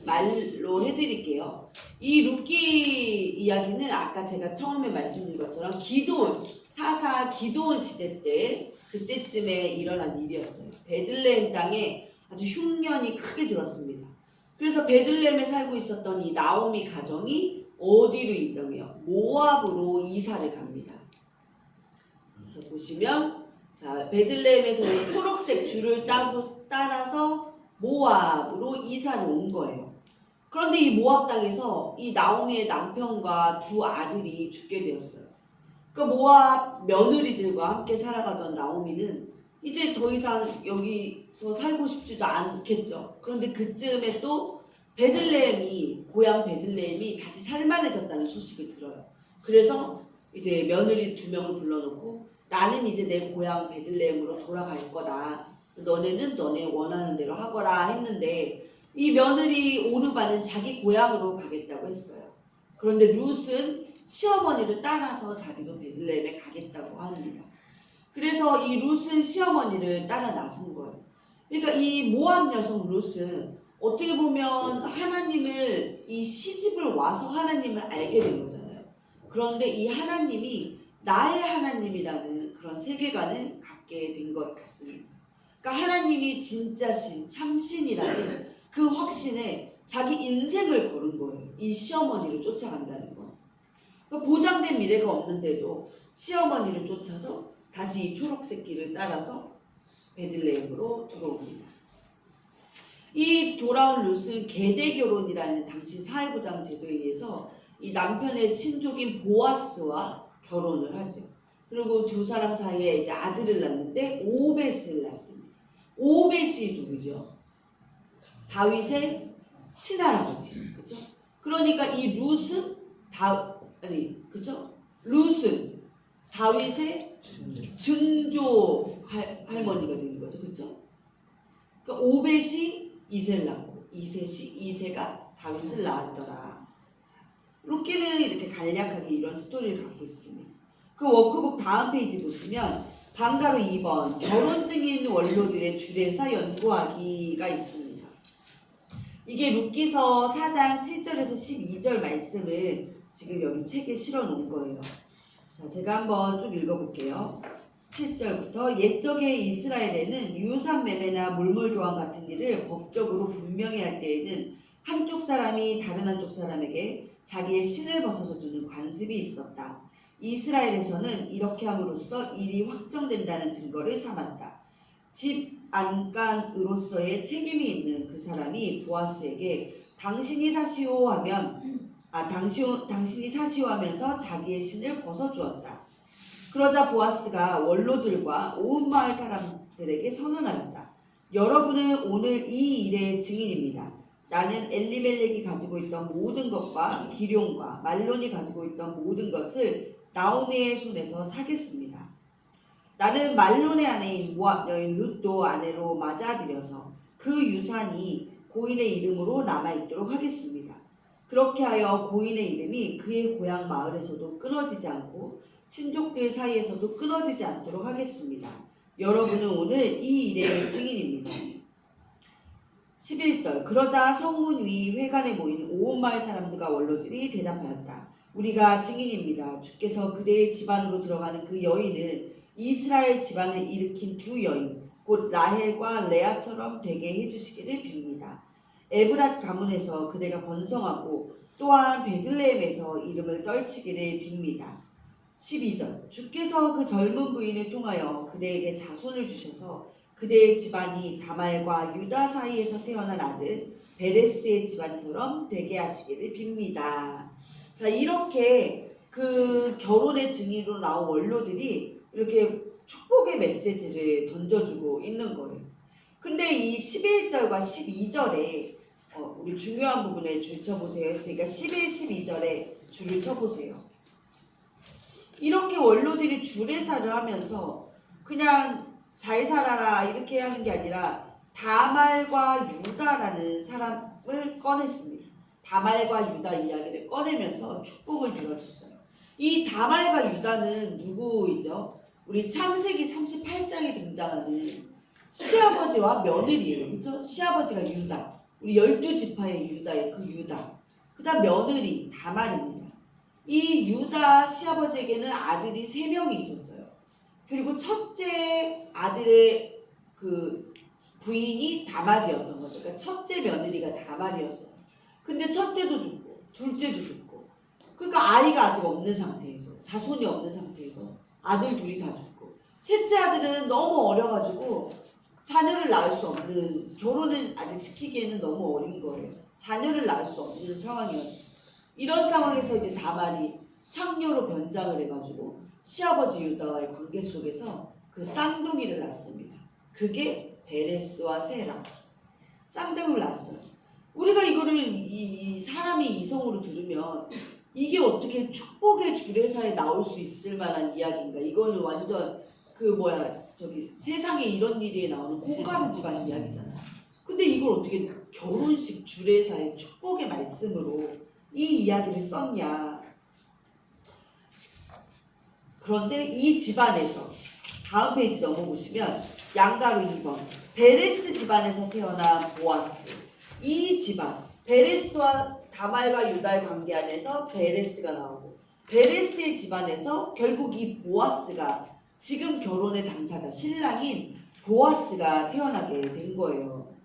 말로 해드릴게요. 이 룻기 이야기는 아까 제가 처음에 말씀드린 것처럼 사사 기드온 시대 때 그때쯤에 일어난 일이었어요. 베들레헴 땅에 아주 흉년이 크게 들었습니다. 그래서 베들레헴에 살고 있었던 이 나오미 가정이 어디로 이동해요? 모압으로 이사를 갑니다. 그래서 보시면 자, 베들레헴에서 초록색 줄을 따라서 모압으로 이사를 온 거예요. 그런데 이 모압 땅에서 이 나오미의 남편과 두 아들이 죽게 되었어요. 그 모압 며느리들과 함께 살아가던 나오미는 이제 더 이상 여기서 살고 싶지도 않겠죠. 그런데 그쯤에 또 고향 베들레헴이 다시 살만해졌다는 소식을 들어요. 그래서 이제 며느리 2명을 불러놓고 나는 이제 내 고향 베들레헴으로 돌아갈 거다. 너네는 너네 원하는 대로 하거라 했는데 이 며느리 오르바는 자기 고향으로 가겠다고 했어요. 그런데 룻은 시어머니를 따라서 자기도 베들레헴에 가겠다고 합니다. 그래서 이 룻은 시어머니를 따라 나선 거예요. 그러니까 이 모압 여성 룻은 어떻게 보면 하나님을 이 시집을 와서 하나님을 알게 된 거잖아요. 그런데 이 하나님이 나의 하나님이라는 그런 세계관을 갖게 된 것 같습니다. 그러니까 하나님이 진짜신 참신이라는 그 확신에 자기 인생을 걸은 거예요. 이 시어머니를 쫓아간다는 거. 그러니까 보장된 미래가 없는데도 시어머니를 쫓아서 다시 이 초록색 길을 따라서 베들레헴으로 들어옵니다. 이 돌아온 룻은 계대 결혼이라는 당시 사회보장 제도에 의해서 이 남편의 친족인 보아스와 결혼을 하죠. 그리고 두 사람 사이에 이제 아들을 낳는데 오벳을 낳습니다. 오벳이 누구죠? 다윗의 친할아버지, 그렇죠? 그러니까 이 룻은 룻은 다윗의 증조 할머니가 되는 거죠. 그렇죠? 그러니까 오벳이 이새를 낳고 이새가 다윗을 낳았더라. 룻기는 이렇게 간략하게 이런 스토리를 갖고 있습니다. 그 워크북 다음 페이지 보시면 방가로 2번 결혼 증인 원로들의 주례사 연구하기가 있습니다. 이게 룻기서 4장 7절에서 12절 말씀을 지금 여기 책에 실어 놓은 거예요. 자, 제가 한번 좀 읽어볼게요. 7절부터 옛적에 이스라엘에는 유산 매매나 물물 교환 같은 일을 법적으로 분명히 할 때에는 한쪽 사람이 다른 한쪽 사람에게 자기의 신을 벗어서 주는 관습이 있었다. 이스라엘에서는 이렇게 함으로써 일이 확정된다는 증거를 삼았다. 집 안간으로서의 책임이 있는 그 사람이 보아스에게 당신이 사시오 하면서 자기의 신을 벗어주었다. 그러자 보아스가 원로들과 온 마을 사람들에게 선언하였다. 여러분은 오늘 이 일의 증인입니다. 나는 엘리멜렉이 가지고 있던 모든 것과 기룡과 말론이 가지고 있던 모든 것을 나오미의 손에서 사겠습니다. 나는 말론의 아내인 모압 여인 룻도 아내로 맞아들여서 그 유산이 고인의 이름으로 남아있도록 하겠습니다. 그렇게 하여 고인의 이름이 그의 고향 마을에서도 끊어지지 않고 친족들 사이에서도 끊어지지 않도록 하겠습니다. 여러분은 오늘 이 일의 증인입니다. 11절 그러자 성문 위 회관에 모인 온 마을 사람들과 원로들이 대답하였다. 우리가 증인입니다. 주께서 그대의 집안으로 들어가는 그 여인은 이스라엘 집안을 일으킨 두 여인 곧 라헬과 레아처럼 되게 해주시기를 빕니다. 에브랏 가문에서 그대가 번성하고 또한 베들레헴에서 이름을 떨치기를 빕니다. 12절 주께서 그 젊은 부인을 통하여 그대에게 자손을 주셔서 그대의 집안이 다말과 유다 사이에서 태어난 아들 베레스의 집안처럼 되게 하시기를 빕니다. 자, 이렇게 그 결혼의 증인으로 나온 원로들이 이렇게 축복의 메시지를 던져주고 있는 거예요. 근데 이 11절과 12절에 우리 중요한 부분에 줄 쳐보세요 했으니까 11, 12절에 줄을 쳐보세요. 이렇게 원로들이 주례사를 하면서 그냥 잘 살아라 이렇게 하는 게 아니라 다말과 유다라는 사람을 꺼냈습니다. 다말과 유다 이야기를 꺼내면서 축복을 누려줬어요. 이 다말과 유다는 누구이죠? 우리 창세기 38장에 등장하는 시아버지와 며느리예요. 그렇죠? 시아버지가 유다. 우리 12지파의 유다의 그 유다. 그 다음 며느리 다말입니다. 이 유다 시아버지에게는 아들이 3명이 있었어요. 그리고 첫째 아들의 그 부인이 다말이었던 거죠. 그러니까 첫째 며느리가 다말이었어요. 근데 첫째도 죽고 둘째도 죽고 그러니까 아이가 아직 없는 상태에서 자손이 없는 상태에서 아들 둘이 다 죽고 셋째 아들은 너무 어려가지고 자녀를 낳을 수 없는 결혼을 아직 시키기에는 너무 어린 거예요. 자녀를 낳을 수 없는 상황이었죠. 이런 상황에서 이제 다말이 창녀로 변장을 해가지고 시아버지 유다와의 관계 속에서 그 쌍둥이를 낳습니다. 그게 베레스와 세라 쌍둥이를 낳았어요. 우리가 이거를 이 사람이 이성으로 들으면 이게 어떻게 축복의 주례사에 나올 수 있을 만한 이야기인가? 이거는 완전 세상에 이런 일이 나오는 콩가루 집안 이야기잖아요. 근데 이걸 어떻게 결혼식 주례사의 축복의 말씀으로 이 이야기를 썼냐? 그런데 이 집안에서 다음 페이지 넘어보시면 양가로 2번 베레스 집안에서 태어난 보아스 이 집안 베레스와 다말과 유다의 관계 안에서 베레스가 나오고 베레스의 집안에서 결국 이 보아스가 지금 결혼의 당사자 신랑인 보아스가 태어나게 된 거예요.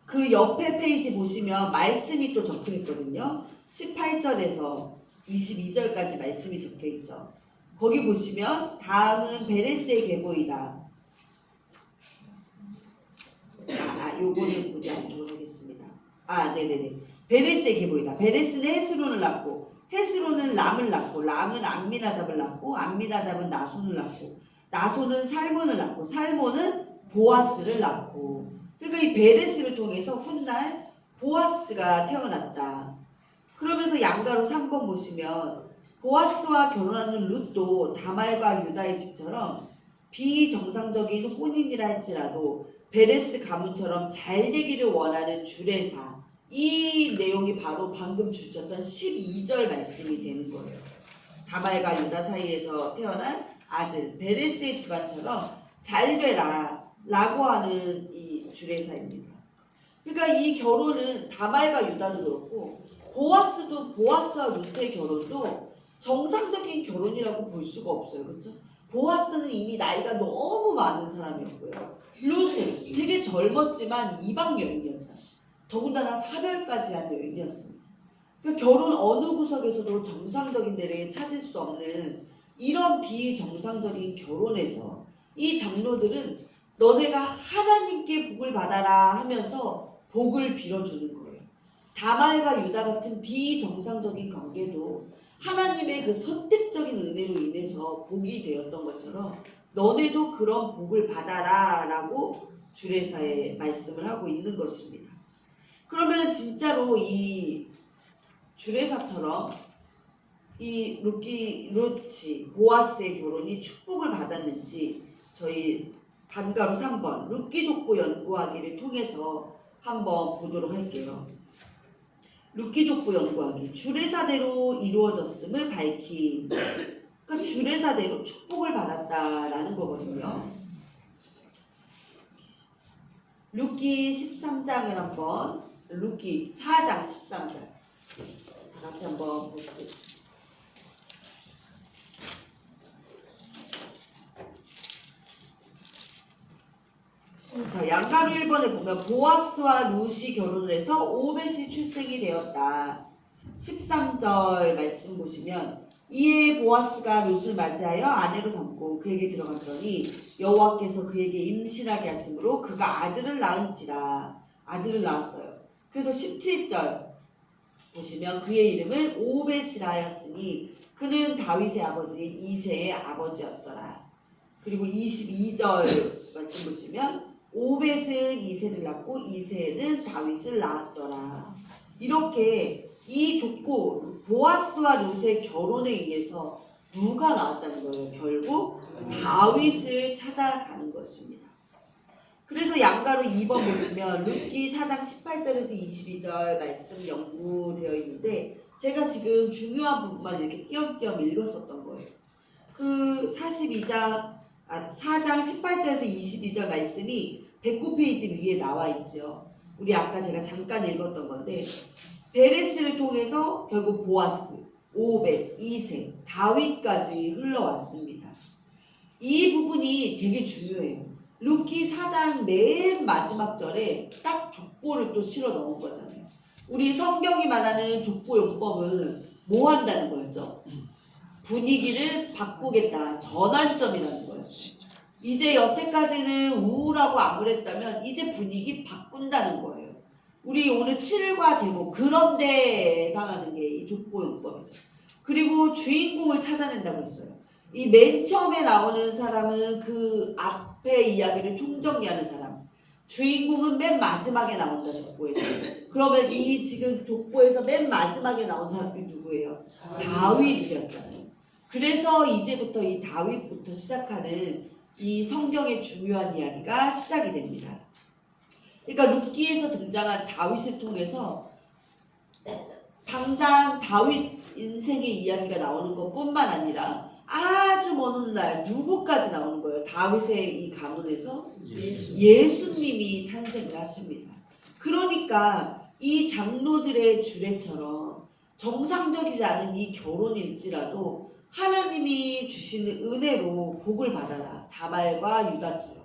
그 옆에 페이지 보시면 말씀이 또 적혀있거든요. 18절에서 22절까지 말씀이 적혀있죠. 거기 보시면 다음은 베레스의 계보이다. 요거는 보지 않도록 하겠습니다. 네네네. 베레스의 계보이다. 베레스는 헤스론을 낳고 헤스론은 람을 낳고 람은 암미나답을 낳고 암미나답은 나손을 낳고 나손은 살몬을 낳고 살몬은 보아스를 낳고 그러니까 이 베레스를 통해서 훗날 보아스가 태어났다. 그러면서 양가로 3번 보시면 보아스와 결혼하는 룻도 다말과 유다의 집처럼 비정상적인 혼인이라 할지라도 베레스 가문처럼 잘 되기를 원하는 주례사, 이 내용이 바로 방금 주셨던 12절 말씀이 되는 거예요. 다말과 유다 사이에서 태어난 아들 베레스의 집안처럼 잘 되라 라고 하는 이 주례사입니다. 그러니까 이 결혼은 다말과 유다도 그렇고 보아스와 룻의 결혼도 정상적인 결혼이라고 볼 수가 없어요. 그렇죠? 보아스는 이미 나이가 너무 많은 사람이었고요. 룻은 되게 젊었지만 이방 여인이었잖아요. 더군다나 사별까지 한 여인이었습니다. 그러니까 결혼 어느 구석에서도 정상적인 데를 찾을 수 없는 이런 비정상적인 결혼에서 이 장로들은 너네가 하나님께 복을 받아라 하면서 복을 빌어주는 거예요. 다말과 유다 같은 비정상적인 관계도 하나님의 그 선택적인 은혜로 인해서 복이 되었던 것처럼 너네도 그런 복을 받아라 라고 주례사에 말씀을 하고 있는 것입니다. 그러면 진짜로 이 주례사처럼 이 룻이 보아스의 결혼이 축복을 받았는지 저희 반가로 3번 룻기 족보 연구하기를 통해서 한번 보도록 할게요. 룻기 족보 연구하기. 주례사대로 이루어졌음을 밝히. 그러니까 주례사대로 축복을 받았다라는 거거든요. 룻기 13장을 한번, 룻기 4장 13절 다 같이 한번 보시겠습니다. 자, 양가루 1번에 보면 보아스와 룻이 결혼을 해서 오벳이 출생이 되었다. 13절 말씀 보시면 이에 보아스가 룻을 맞이하여 아내로 삼고 그에게 들어갔더니 여호와께서 그에게 임신하게 하심으로 그가 아들을 낳은지라. 아들을 낳았어요. 그래서 17절 보시면 그의 이름을 오벳이라 하였으니 그는 다윗의 아버지인 이새의 아버지였더라. 그리고 22절 말씀 보시면 오벳은 이새를 낳고 이새는 다윗을 낳았더라. 이렇게 이 족보 보아스와 룻의 결혼에 의해서 누가 나왔다는 거예요? 결국 다윗을 찾아가는 것입니다. 그래서 양가로 2번 보시면 룻기 4장 18절에서 22절 말씀 연구되어 있는데 제가 지금 중요한 부분만 이렇게 띄엄띄엄 읽었었던 거예요. 그 4장 18절에서 22절 말씀이 109페이지 위에 나와 있죠. 우리 아까 제가 잠깐 읽었던 건데 베레스를 통해서 결국 보아스, 오벳, 이새, 다윗까지 흘러왔습니다. 이 부분이 되게 중요해요. 룻기 4장 맨 마지막 절에 딱 족보를 또 실어 넣은 거잖아요. 우리 성경이 말하는 족보 용법은 뭐 한다는 거였죠? 분위기를 바꾸겠다. 전환점이라는 거였어요. 이제 여태까지는 우울하고 암울했다면 이제 분위기 바꾼다는 거예요. 우리 오늘 7과 제목 그런데 당하는 게 이 족보 용법이죠. 그리고 주인공을 찾아낸다고 했어요. 이 맨 처음에 나오는 사람은 그 앞에 이야기를 총정리하는 사람. 주인공은 맨 마지막에 나온다 족보에서. 그러면 이 지금 족보에서 맨 마지막에 나온 사람이 누구예요? 다윗이었잖아요. 그래서 이제부터 이 다윗부터 시작하는 이 성경의 중요한 이야기가 시작이 됩니다. 그러니까 룻기에서 등장한 다윗을 통해서 당장 다윗 인생의 이야기가 나오는 것뿐만 아니라 아주 먼 날 누구까지 나오는 거예요? 다윗의 이 가문에서 예수님이 탄생을 하십니다. 그러니까 이 장로들의 주례처럼 정상적이지 않은 이 결혼일지라도 하나님이 주시는 은혜로 복을 받아라. 다말과 유다처럼.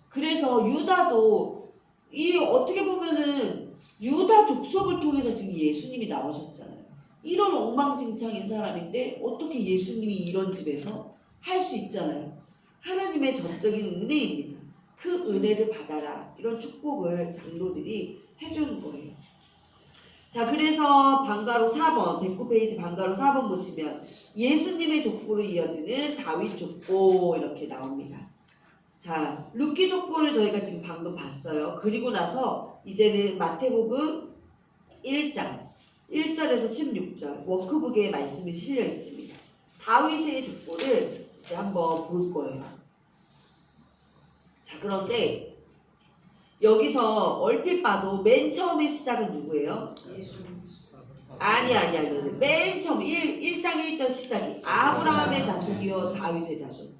그래서 유다도 이 어떻게 보면은 유다 족속을 통해서 지금 예수님이 나오셨잖아요. 이런 엉망진창인 사람인데 어떻게 예수님이 이런 집에서 할 수 있잖아요. 하나님의 전적인 은혜입니다. 그 은혜를 받아라. 이런 축복을 장로들이 해주는 거예요. 자, 그래서 방가로 4번 109페이지 방가로 4번 보시면 예수님의 족보로 이어지는 다윗 족보 이렇게 나옵니다. 자, 룻기 족보를 저희가 지금 방금 봤어요. 그리고 나서 이제는 마태복음 1장 1절에서 16절 워크북에 말씀이 실려 있습니다. 다윗의 족보를 이제 한번 볼 거예요. 자, 그런데 여기서 얼핏 봐도 맨 처음에 시작은 누구예요? 아니. 맨 처음 1장 1절 시작이 아브라함의 자손이요 다윗의 자손.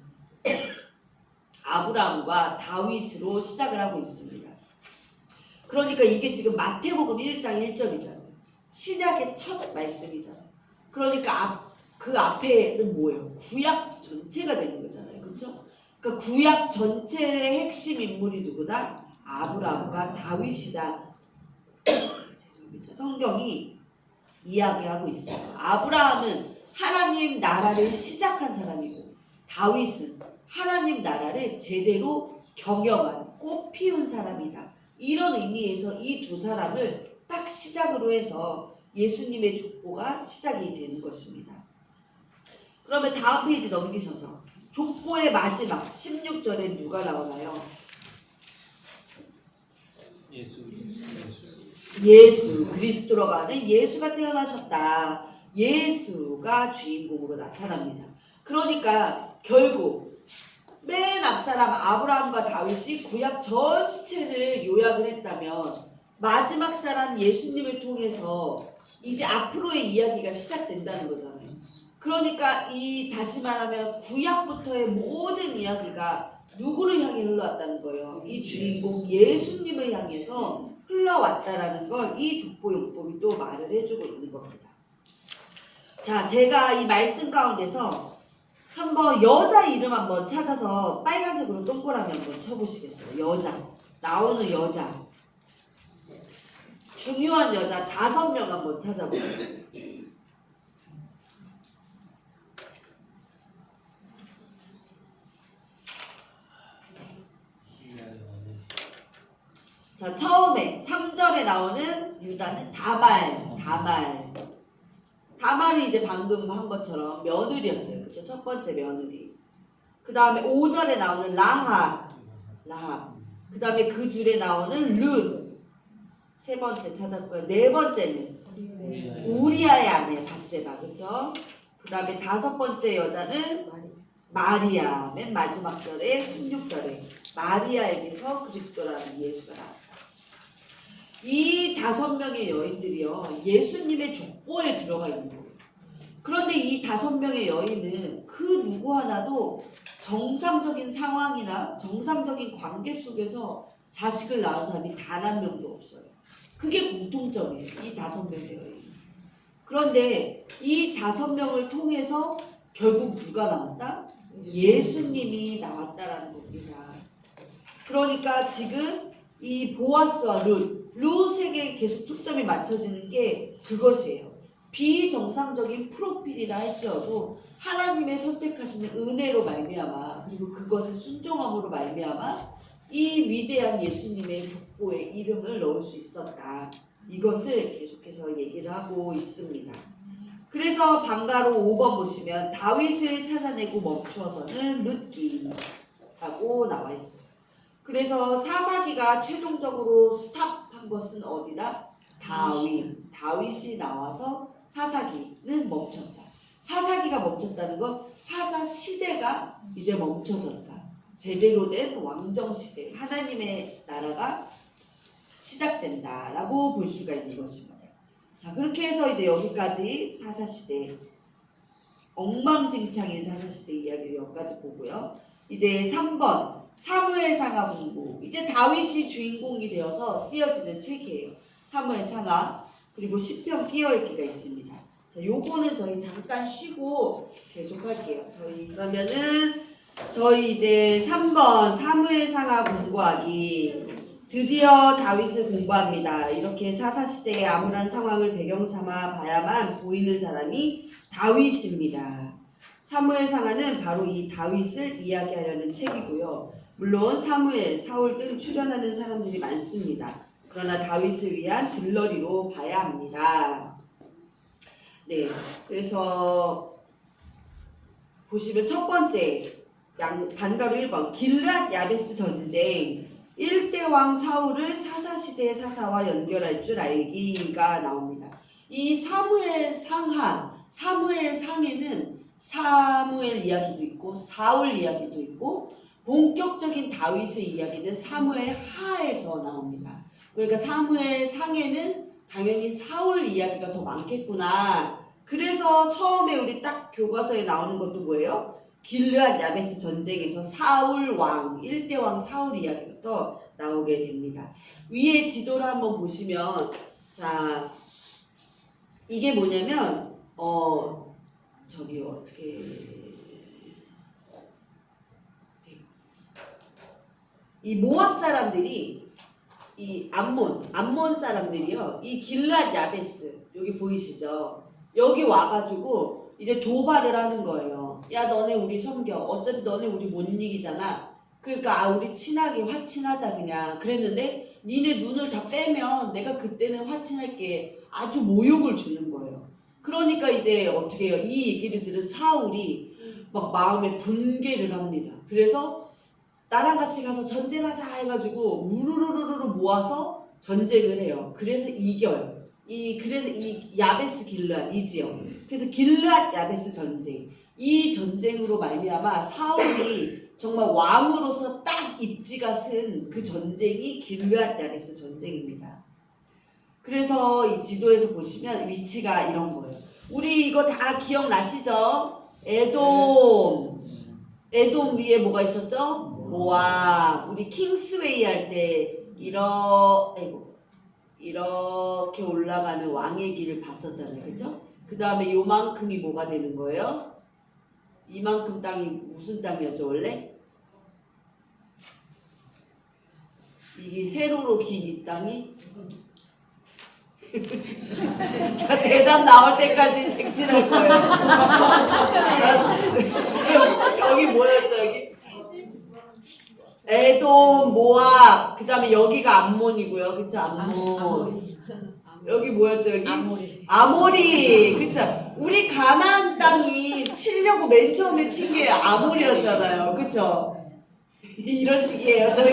아브라함과 다윗으로 시작을 하고 있습니다. 그러니까 이게 지금 마태복음 1장 1절이잖아요. 신약의 첫 말씀이잖아요. 그러니까 그 앞에는 뭐예요? 구약 전체가 되는 거잖아요. 그렇죠? 그러니까 구약 전체의 핵심 인물이 누구다? 아브라함과 다윗이다. 죄송합니다. 성경이 이야기하고 있어요. 아브라함은 하나님 나라를 시작한 사람이고 다윗은 하나님 나라를 제대로 경영한 꽃 피운 사람이다. 이런 의미에서 이 두 사람을 딱 시작으로 해서 예수님의 족보가 시작이 되는 것입니다. 그러면 다음 페이지 넘기셔서 족보의 마지막 16절에 누가 나오나요? 예수 그리스도라고 하는 예수가 태어나셨다. 예수가 주인공으로 나타납니다. 그러니까 결국 맨 앞사람 아브라함과 다윗이 구약 전체를 요약을 했다면 마지막 사람 예수님을 통해서 이제 앞으로의 이야기가 시작된다는 거잖아요. 그러니까 다시 말하면 구약부터의 모든 이야기가 누구를 향해 흘러왔다는 거예요. 이 주인공 예수님을 향해서 흘러왔다라는 걸 이 족보용법이 또 말을 해주고 있는 겁니다. 자, 제가 이 말씀 가운데서 한번 여자 이름 한번 찾아서 빨간색으로 동그라미 한번 쳐보시겠어요? 여자. 나오는 여자. 중요한 여자 5명 한번 찾아보세요. 자, 처음에 3절에 나오는 유다는 다말이 이제 방금 한 것처럼 며느리였어요. 그쵸? 첫 번째 며느리. 그 다음에 5절에 나오는 라합. 그 다음에 그 줄에 나오는 룻. 세 번째 찾았고요. 네 번째는 우리아의 아내 바세바. 그쵸? 그 다음에 5번째 여자는 마리아. 맨 마지막 절에 16절에 마리아에게서 그리스도라는 예수가 나왔다. 이 5명의 여인들이요 예수님의 족보에 들어가 있는 거예요. 그런데 이 5명의 여인은 그 누구 하나도 정상적인 상황이나 정상적인 관계 속에서 자식을 낳은 사람이 단 한 명도 없어요. 그게 공통점이에요. 이 5명의 여인. 그런데 이 5명을 통해서 결국 누가 나왔다? 예수님이 나왔다라는 겁니다. 그러니까 지금 이 보아스와 룻에게 계속 초점이 맞춰지는 게 그것이에요. 비정상적인 프로필이라 할지어도 하나님의 선택하시는 은혜로 말미암아 그리고 그것의 순종함으로 말미암아 이 위대한 예수님의 족보에 이름을 넣을 수 있었다. 이것을 계속해서 얘기를 하고 있습니다. 그래서 방가로 5번 보시면 다윗을 찾아내고 멈추어서는 룻기라고 나와 있어요. 그래서 사사기가 최종적으로 스탑한 것은 어디다? 다윗이 나와서 사사기는 멈췄다. 사사기가 멈췄다는 건 사사 시대가 이제 멈춰졌다. 제대로 된 왕정시대, 하나님의 나라가 시작된다라고 볼 수가 있는 것입니다. 자, 그렇게 해서 이제 여기까지 사사시대, 엉망진창인 사사시대 이야기를 여기까지 보고요. 이제 3번 사무엘상하 공부. 이제 다윗이 주인공이 되어서 쓰여지는 책이에요. 사무엘상하 그리고 시편 끼어읽기가 있습니다. 자, 요거는 저희 잠깐 쉬고 계속 할게요. 저희 이제 3번 사무엘상하 공부하기. 드디어 다윗을 공부합니다. 이렇게 사사시대의 암울한 상황을 배경 삼아 봐야만 보이는 사람이 다윗입니다. 사무엘상하는 바로 이 다윗을 이야기하려는 책이고요. 물론 사무엘, 사울 등 출연하는 사람들이 많습니다. 그러나 다윗을 위한 들러리로 봐야 합니다. 네, 그래서 보시면 첫 번째 반가로 1번 길앗 야베스 전쟁 1대 왕 사울을 사사시대의 사사와 연결할 줄 알기가 나옵니다. 이 사무엘상에는 사무엘 이야기도 있고 사울 이야기도 있고 본격적인 다윗의 이야기는 사무엘 하에서 나옵니다. 그러니까 사무엘 상에는 당연히 사울 이야기가 더 많겠구나. 그래서 처음에 우리 딱 교과서에 나오는 것도 뭐예요? 길르앗 야베스 전쟁에서 사울 왕, 1대 왕 사울 이야기부터 나오게 됩니다. 위에 지도를 한번 보시면 자 이게 뭐냐면 저기 어떻게 이 모압 사람들이 이 암몬 사람들이요. 이 길르앗 야베스 여기 보이시죠? 여기 와가지고 이제 도발을 하는 거예요. 야 너네 우리 섬겨. 어차피 너네 우리 못 이기잖아. 그러니까 우리 친하게 화친하자 그냥. 그랬는데 니네 눈을 다 빼면 내가 그때는 화친할게. 아주 모욕을 주는 거예요. 그러니까 이제 어떻게 해요? 이 얘기를 들은 사울이 막 마음에 분개를 합니다. 그래서 나랑 같이 가서 전쟁하자 해가지고 우르르르르 모아서 전쟁을 해요. 그래서 이겨요. 그래서 이 야베스 길르앗 이 지역. 그래서 길르앗 야베스 전쟁. 이 전쟁으로 말미암아 사울이 정말 왕으로서 딱 입지가 쓴 그 전쟁이 길르앗 야베스 전쟁입니다. 그래서 이 지도에서 보시면 위치가 이런 거예요. 우리 이거 다 기억나시죠? 에돔 위에 뭐가 있었죠? 모압. 우리 킹스웨이 할 때 이렇게 올라가는 왕의 길을 봤었잖아요. 그죠? 그 다음에 요만큼이 뭐가 되는 거예요? 이만큼 땅이 무슨 땅이었죠 원래? 이게 세로로 긴 이 땅이? 대답 나올 때까지 색칠할 거예요. 여기 뭐였죠 여기? 에돔, 모압, 그 다음에 여기가 암몬이고요. 그쵸? 암몬. 여기 뭐였죠 여기? 아모리. 그쵸? 우리 가나안 땅이 치려고 맨 처음에 친 게 아모리였잖아요. 그쵸? 이런 식이에요. 저희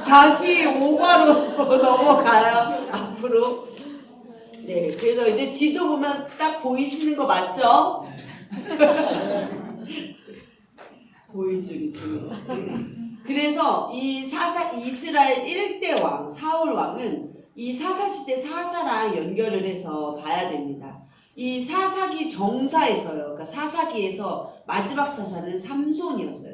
다시 5과로 넘어가요. 앞으로. 네, 그래서 이제 지도 보면 딱 보이시는 거 맞죠? 보일 줄 있습니다. 그래서 이 이스라엘 1대 왕, 사울 왕은 이 사사시대 사사랑 연결을 해서 봐야 됩니다. 이 사사기 정사에서요. 그러니까 사사기에서 마지막 사사는 삼손이었어요.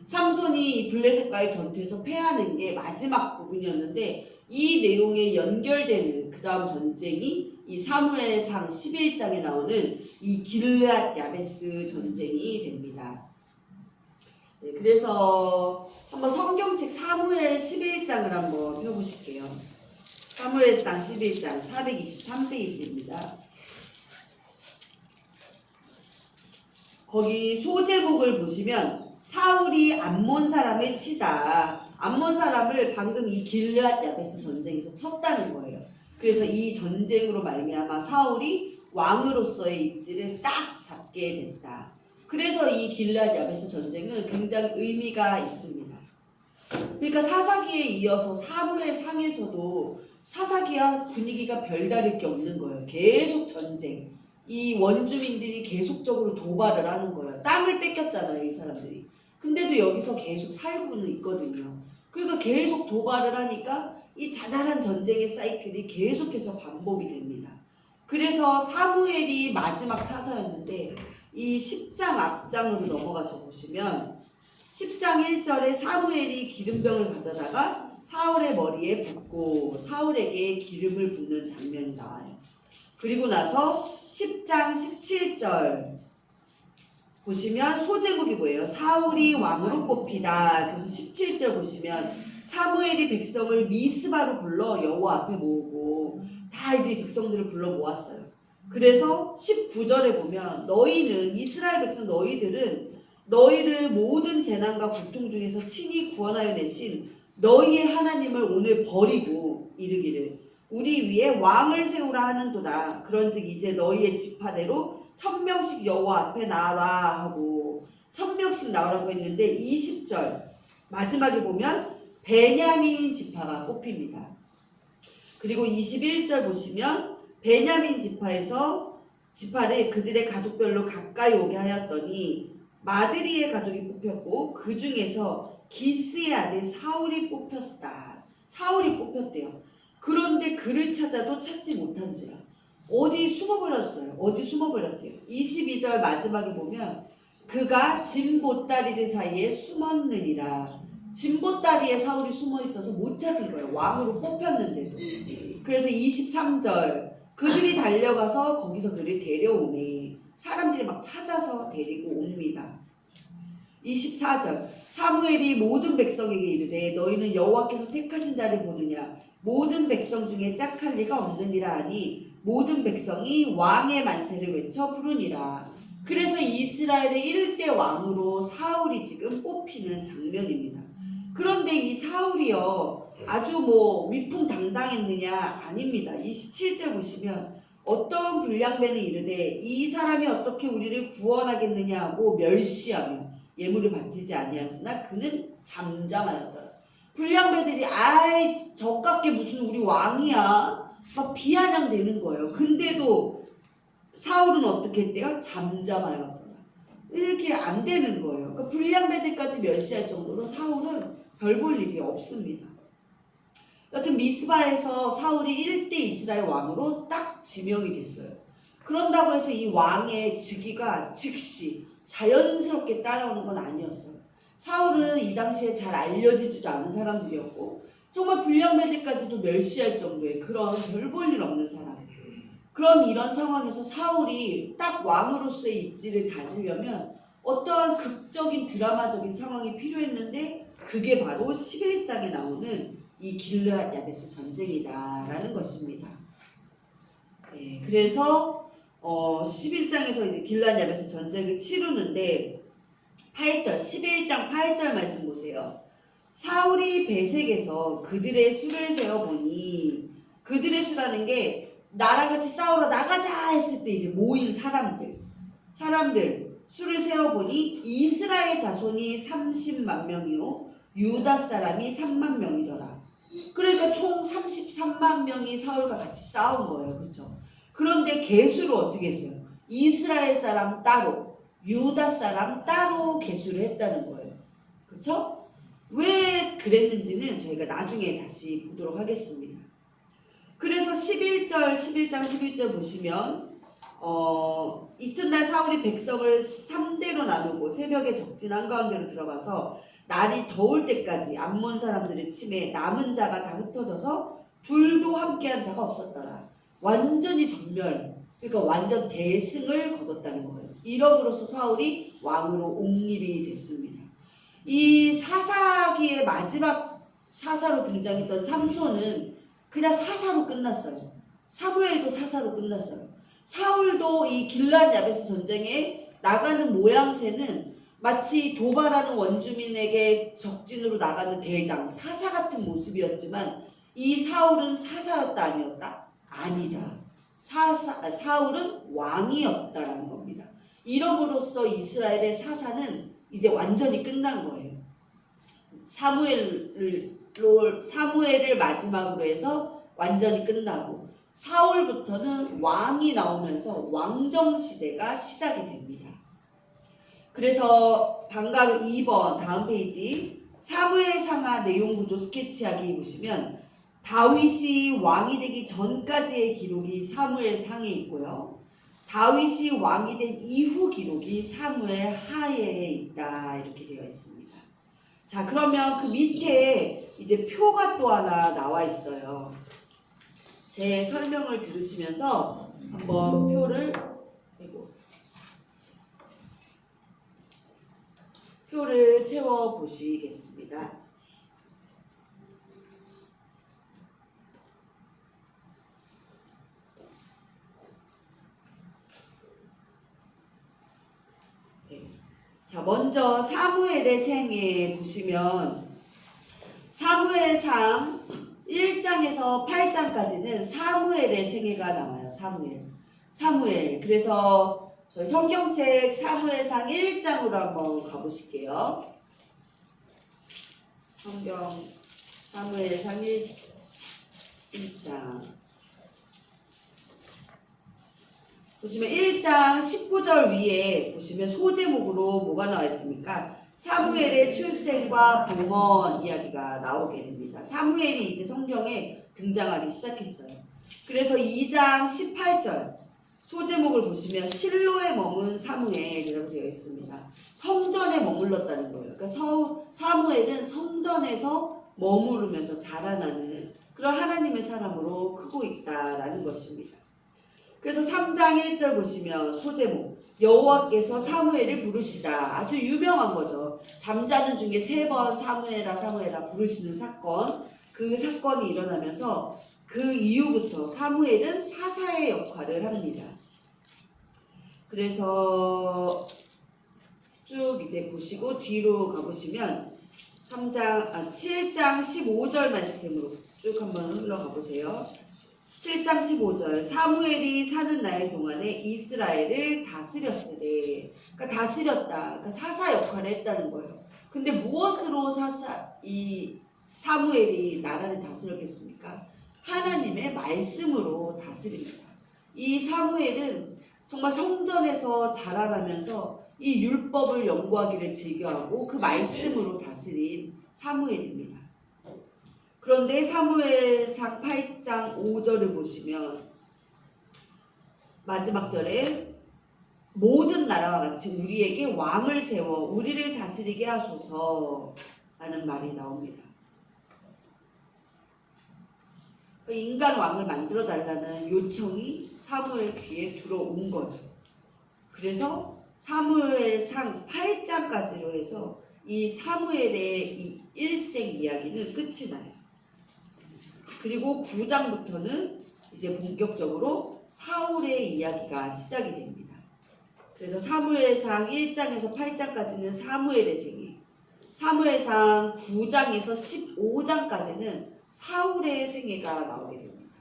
삼손이 이 블레셋과의 전투에서 패하는 게 마지막 부분이었는데 이 내용에 연결되는 그 다음 전쟁이 이 사무엘상 11장에 나오는 이 길르앗 야베스 전쟁이 됩니다. 네, 그래서 한번 성경책 사무엘 11장을 한번 펴보실게요. 사무엘상 11장 423페이지입니다. 거기 소제목을 보시면 사울이 암몬 사람을 치다. 암몬 사람을 방금 이 길르앗 야베스 전쟁에서 쳤다는 거예요. 그래서 이 전쟁으로 말미암아 사울이 왕으로서의 입지를 딱 잡게 됐다. 그래서 이 길르앗 야베스 전쟁은 굉장히 의미가 있습니다. 그러니까 사사기에 이어서 사무엘상에서도 사사기와 분위기가 별다를 게 없는 거예요. 계속 전쟁. 이 원주민들이 계속적으로 도발을 하는 거예요. 땅을 뺏겼잖아요, 이 사람들이. 근데도 여기서 계속 살고는 있거든요. 그러니까 계속 도발을 하니까 이 자잘한 전쟁의 사이클이 계속해서 반복이 됩니다. 그래서 사무엘이 마지막 사사였는데 이 10장 앞장으로 넘어가서 보시면 10장 1절에 사무엘이 기름병을 가져다가 사울의 머리에 붓고 사울에게 기름을 붓는 장면이 나와요. 그리고 나서 10장 17절 보시면 소제목이 뭐예요? 사울이 왕으로 뽑히다. 그래서 17절 보시면 사무엘이 백성을 미스바로 불러 여호와 앞에 모으고 다 이제 백성들을 불러 모았어요. 그래서 19절에 보면 너희는 이스라엘 백성 너희들은 너희를 모든 재난과 고통 중에서 친히 구원하여 내신 너희의 하나님을 오늘 버리고 이르기를 우리 위에 왕을 세우라 하는도다. 그런즉 이제 너희의 지파대로 1000명씩 여호와 앞에 나와라 하고 1000명씩 나오라고 했는데 20절 마지막에 보면 베냐민 지파가 뽑힙니다. 그리고 21절 보시면 베냐민 지파에서 지파를 그들의 가족별로 가까이 오게 하였더니 마드리의 가족이 뽑혔고 그 중에서 기스의 아들 사울이 뽑혔다. 사울이 뽑혔대요. 그런데 그를 찾아도 찾지 못한지라. 어디 숨어버렸어요. 어디 숨어버렸대요. 22절 마지막에 보면 그가 진보따리들 사이에 숨었느니라. 진보따리에 사울이 숨어있어서 못 찾은 거예요. 왕으로 뽑혔는데도. 그래서 23절 그들이 달려가서 거기서 그를 데려오니 사람들이 막 찾아서 데리고 옵니다. 24절 사무엘이 모든 백성에게 이르되 너희는 여호와께서 택하신 자를 보느냐 모든 백성 중에 짝할 리가 없느니라 하니 모든 백성이 왕의 만세를 외쳐 부르니라. 그래서 이스라엘의 1대 왕으로 사울이 지금 뽑히는 장면입니다. 그런데 이 사울이요 아주 뭐 위풍당당했느냐? 아닙니다. 27절 보시면 어떤 불량배는 이르되 이 사람이 어떻게 우리를 구원하겠느냐 하고 멸시하며 예물을 바치지 아니하였으나 그는 잠잠하였더라. 불량배들이 아이 저같게 무슨 우리 왕이야 막 비아냥대는 거예요. 근데도 사울은 어떻게 했대요? 잠잠하였더라. 이렇게 안 되는 거예요. 그러니까 불량배들까지 멸시할 정도로 사울은 별 볼 일이 없습니다. 여튼 미스바에서 사울이 1대 이스라엘 왕으로 딱 지명이 됐어요. 그런다고 해서 이 왕의 즉위가 즉시 자연스럽게 따라오는 건 아니었어요. 사울은 이 당시에 잘 알려지지도 않은 사람들이었고 정말 불량배들까지도 멸시할 정도의 그런 별 볼 일 없는 사람. 그런 이런 상황에서 사울이 딱 왕으로서의 입지를 다지려면 어떠한 극적인 드라마적인 상황이 필요했는데 그게 바로 11장에 나오는 이 길르앗 야베스 전쟁이다라는 것입니다. 네, 그래서 11장에서 이제 길르앗 야베스 전쟁을 치르는데 8절 11장 8절 말씀 보세요. 사울이 베색에서 그들의 수를 세어보니 그들의 수라는 게 나랑 같이 싸우러 나가자 했을 때 이제 모인 사람들 수를 세어보니 이스라엘 자손이 30만 명이요 유다 사람이 3만 명이더라. 그러니까 총 33만 명이 사울과 같이 싸운 거예요. 그렇죠? 그런데 계수를 어떻게 했어요? 이스라엘 사람 따로 유다 사람 따로 계수를 했다는 거예요. 그렇죠? 왜 그랬는지는 저희가 나중에 다시 보도록 하겠습니다. 그래서 11장 11절 보시면 이튿날 사울이 백성을 3대로 나누고 새벽에 적진 한가운데로 들어가서 날이 더울 때까지 암몬 사람들의 침에 남은 자가 다 흩어져서 둘도 함께한 자가 없었더라. 완전히 전멸, 그러니까 완전 대승을 거뒀다는 거예요. 이러므로써 사울이 왕으로 옹립이 됐습니다. 이 사사기의 마지막 사사로 등장했던 삼손은 그냥 사사로 끝났어요. 사무엘도 사사로 끝났어요. 사울도 이 길르앗 야베스 전쟁에 나가는 모양새는 마치 도발하는 원주민에게 적진으로 나가는 대장, 사사 같은 모습이었지만 이 사울은 사사였다 아니었다? 아니다. 사울은 왕이었다라는 겁니다. 이러므로써 이스라엘의 사사는 이제 완전히 끝난 거예요. 사무엘을 마지막으로 해서 완전히 끝나고 사울부터는 왕이 나오면서 왕정시대가 시작이 됩니다. 그래서 방가로 2번 다음 페이지 사무엘상하 내용구조 스케치하기 보시면 다윗이 왕이 되기 전까지의 기록이 사무엘상에 있고요. 다윗이 왕이 된 이후 기록이 사무엘 하에 있다 이렇게 되어 있습니다. 자, 그러면 그 밑에 이제 표가 또 하나 나와 있어요. 제 설명을 들으시면서 한번 표를 채워 보시겠습니다. 자, 먼저 사무엘의 생애 보시면 사무엘상 1장에서 8장까지는 사무엘의 생애가 나와요. 사무엘. 그래서 저희 성경책 사무엘상 1장으로 한번 가보실게요. 성경 사무엘상 1장 보시면 1장 19절 위에 보시면 소제목으로 뭐가 나와 있습니까? 사무엘의 출생과 봉헌 이야기가 나오게 됩니다. 사무엘이 이제 성경에 등장하기 시작했어요. 그래서 2장 18절 소제목을 보시면 실로에 머문 사무엘이라고 되어 있습니다. 성전에 머물렀다는 거예요. 그러니까 사무엘은 성전에서 머무르면서 자라나는 그런 하나님의 사람으로 크고 있다라는 것입니다. 그래서 3장 1절 보시면 소제목 여호와께서 사무엘을 부르시다. 아주 유명한 거죠. 잠자는 중에 3번 사무엘아 사무엘아 부르시는 사건. 그 사건이 일어나면서 그 이후부터 사무엘은 사사의 역할을 합니다. 그래서 쭉 이제 보시고 뒤로 가보시면 7장 15절 말씀으로 쭉 한번 흘러가 보세요. 7장 15절 사무엘이 사는 날 동안에 이스라엘을 다스렸으되 그러니까 다스렸다. 그러니까 사사 역할을 했다는 거예요. 근데 무엇으로 이 사무엘이 나라를 다스렸겠습니까? 하나님의 말씀으로 다스립니다. 이 사무엘은 정말 성전에서 자라나면서 이 율법을 연구하기를 즐겨하고 그 말씀으로 다스린 사무엘입니다. 그런데 사무엘상 8장 5절을 보시면 마지막 절에 모든 나라와 같이 우리에게 왕을 세워 우리를 다스리게 하소서 라는 말이 나옵니다. 인간 왕을 만들어 달라는 요청이 사무엘 귀에 들어온 거죠. 그래서 사무엘상 8장까지로 해서 이 사무엘의 이 일생 이야기는 끝이 나요. 그리고 9장부터는 이제 본격적으로 사울의 이야기가 시작이 됩니다. 그래서 사무엘상 1장에서 8장까지는 사무엘의 생애, 사무엘상 9장에서 15장까지는 사울의 생애가 나오게 됩니다.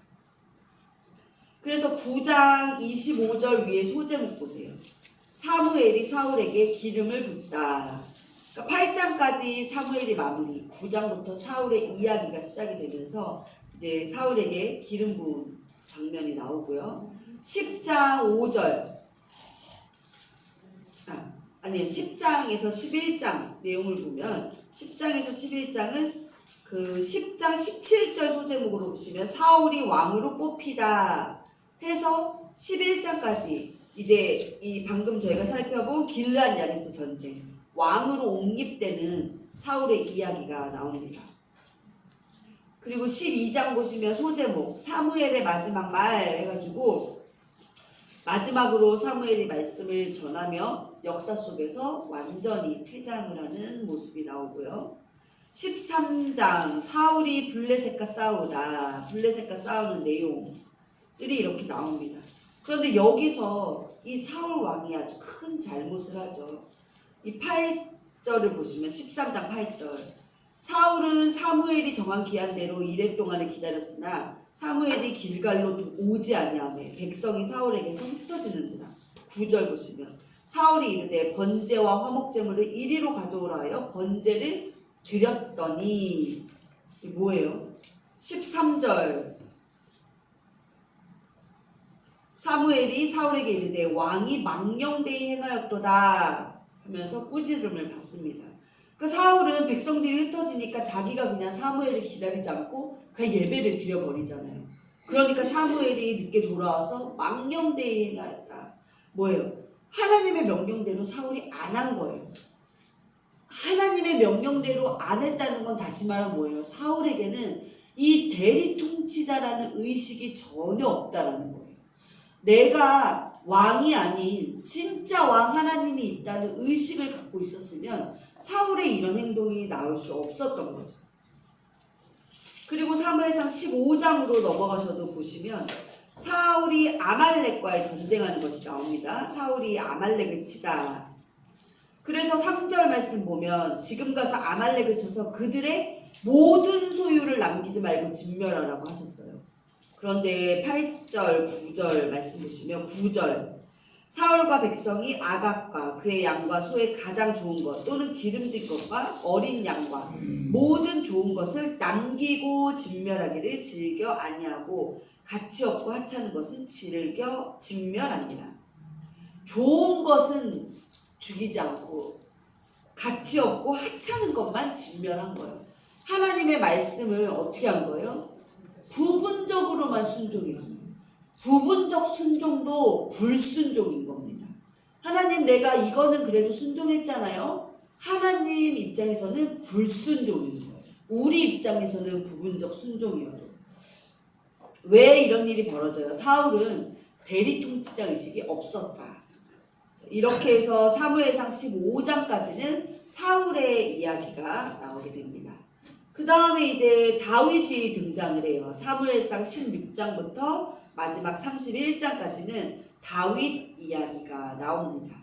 그래서 9장 25절 위에 소제목 보세요. 사무엘이 사울에게 기름을 붓다. 그러니까 8장까지 사무엘이 마무리, 9장부터 사울의 이야기가 시작이 되면서 이제 사울에게 기름 부은 장면이 나오고요. 10장 5절 10장에서 11장 내용을 보면 10장에서 11장은 그 10장 17절 소제목으로 보시면 사울이 왕으로 뽑히다 해서 11장까지 이제 이 방금 저희가 살펴본 길르앗 야베스 전쟁 왕으로 옹립되는 사울의 이야기가 나옵니다. 그리고 12장 보시면 소제목 사무엘의 마지막 말 해가지고 마지막으로 사무엘이 말씀을 전하며 역사 속에서 완전히 퇴장을 하는 모습이 나오고요. 13장 사울이 블레셋과 싸우다. 블레셋과 싸우는 내용들이 이렇게 나옵니다. 그런데 여기서 이 사울 왕이 아주 큰 잘못을 하죠. 이 8절을 보시면 13장 8절 사울은 사무엘이 정한 기한대로 이래 동안에 기다렸으나 사무엘이 길갈로 오지 아니하매 백성이 사울에게서 흩어지는구나. 9절 보시면 사울이 이르되 번제와 화목제물을 이리로 가져오라 하여 번제를 드렸더니 뭐예요? 13절 사무엘이 사울에게 이르되 왕이 망령되이 행하였도다 하면서 꾸지름을 받습니다. 그 사울은 백성들이 흩어지니까 자기가 그냥 사무엘을 기다리지 않고 그냥 예배를 드려버리잖아요. 그러니까 사무엘이 늦게 돌아와서 망령되이 행하였다. 뭐예요? 하나님의 명령대로 사울이 안 한 거예요. 하나님의 명령대로 안 했다는 건 다시 말하면 뭐예요? 사울에게는 이 대리 통치자라는 의식이 전혀 없다라는 거예요. 내가 왕이 아닌 진짜 왕 하나님이 있다는 의식을 갖고 있었으면 사울의 이런 행동이 나올 수 없었던 거죠. 그리고 사무엘상 15장으로 넘어가셔도 보시면 사울이 아말렉과의 전쟁하는 것이 나옵니다. 사울이 아말렉을 치다. 그래서 3절 말씀 보면 지금 가서 아말렉을 쳐서 그들의 모든 소유를 남기지 말고 진멸하라고 하셨어요. 그런데 8절, 9절 말씀 보시면 9절 사울과 백성이 아각과 그의 양과 소의 가장 좋은 것 또는 기름진 것과 어린 양과 모든 좋은 것을 남기고 진멸하기를 즐겨 아니하고 가치 없고 하찮은 것은 질겨 진멸하니라. 좋은 것은 죽이지 않고 가치 없고 하찮은 것만 진멸한 거예요. 하나님의 말씀을 어떻게 한 거예요? 부분적으로만 순종했습니다. 부분적 순종도 불순종인 겁니다. 하나님 내가 이거는 그래도 순종했잖아요. 하나님 입장에서는 불순종인 거예요. 우리 입장에서는 부분적 순종이어도. 왜 이런 일이 벌어져요? 사울은 대리통치자 의식이 없었다. 이렇게 해서 사무엘상 15장까지는 사울의 이야기가 나오게 됩니다. 그 다음에 이제 다윗이 등장을 해요. 사무엘상 16장부터 마지막 31장까지는 다윗 이야기가 나옵니다.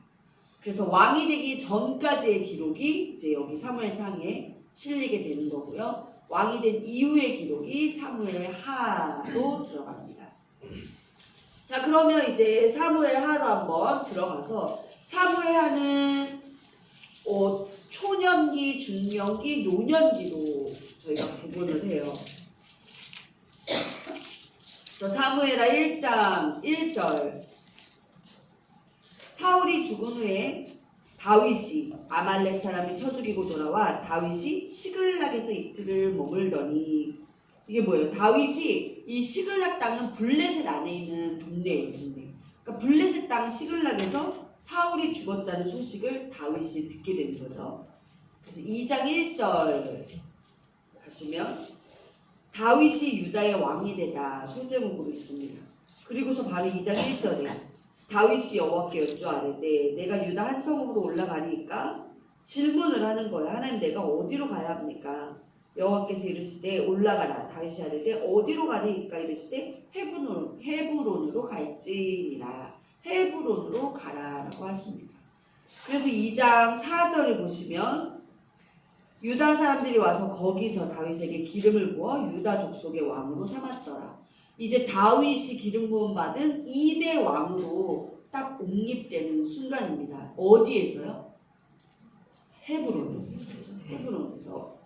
그래서 왕이 되기 전까지의 기록이 이제 여기 사무엘상에 실리게 되는 거고요. 왕이 된 이후의 기록이 사무엘하로 들어갑니다. 자, 그러면 이제 사무엘하로 한번 들어가서 사무엘하는 초년기, 중년기, 노년기로 저희가 구분을 해요. 사무엘하 1장 1절 사울이 죽은 후에 다윗이 아말렉 사람이 쳐 죽이고 돌아와 다윗이 시글락에서 이틀을 머물더니 이게 뭐예요? 다윗이 이 시글락 땅은 블레셋 안에 있는 동네예요. 동네. 그러니까 블레셋 땅 시글락에서 사울이 죽었다는 소식을 다윗이 듣게 되는 거죠. 그래서 2장 1절 가시면 다윗이 유다의 왕이 되다 소제목으로 있습니다. 그리고서 바로 2장 1절에 다윗이 여호와께 여쭈아뢰되 내가 유다 한 성읍으로 올라가니까 질문을 하는 거야. 하나님 내가 어디로 가야 합니까? 여호와께서 이르시되 올라가라. 다윗이 아뢰되 어디로 가리까? 이르시되 헤브론으로 갈지니라. 헤브론으로 가라라고 하십니다. 그래서 2장 4절에 보시면 유다 사람들이 와서 거기서 다윗에게 기름을 부어 유다 족속의 왕으로 삼았더라. 이제 다윗이 기름 부음 받은 2대 왕으로 딱 옹립되는 순간입니다. 어디에서요? 헤브론에서. 헤브론에서.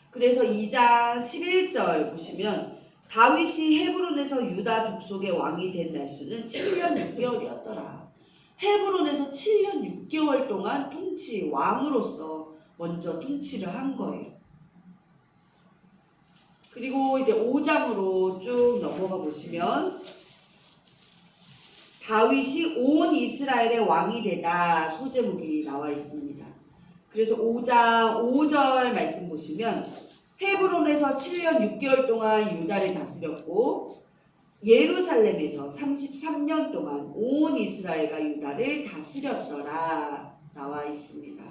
그래서 2장 11절 보시면 다윗이 헤브론에서 유다 족속의 왕이 된 날수는 7년 6개월이었더라. 헤브론에서 7년 6개월 동안 왕으로서 먼저 통치를 한 거예요. 그리고 이제 5장으로 쭉 넘어가 보시면 다윗이 온 이스라엘의 왕이 되다 소제목이 나와 있습니다. 그래서 5장 5절 말씀 보시면 헤브론에서 7년 6개월 동안 유다를 다스렸고 예루살렘에서 33년 동안 온 이스라엘과 유다를 다스렸더라 나와 있습니다.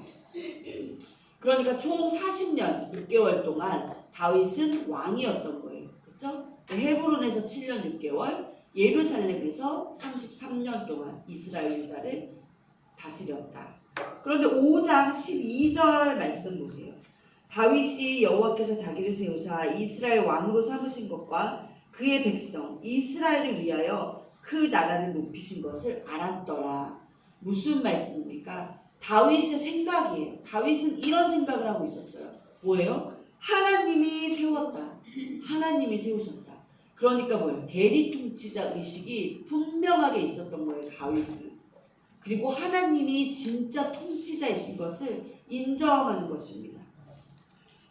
그러니까 총 40년 6개월 동안 다윗은 왕이었던 거예요. 그렇죠? 헤브론에서 7년 6개월, 예루살렘에서 33년 동안 이스라엘 유다를 다스렸다. 그런데 5장 12절 말씀 보세요. 다윗이 여호와께서 자기를 세우사 이스라엘 왕으로 삼으신 것과 그의 백성 이스라엘을 위하여 그 나라를 높이신 것을 알았더라. 무슨 말씀입니까? 다윗의 생각이에요. 다윗은 이런 생각을 하고 있었어요. 뭐예요? 하나님이 세웠다. 하나님이 세우셨다. 그러니까 뭐예요? 대리통치자 의식이 분명하게 있었던 거예요. 다윗은. 그리고 하나님이 진짜 통치자이신 것을 인정하는 것입니다.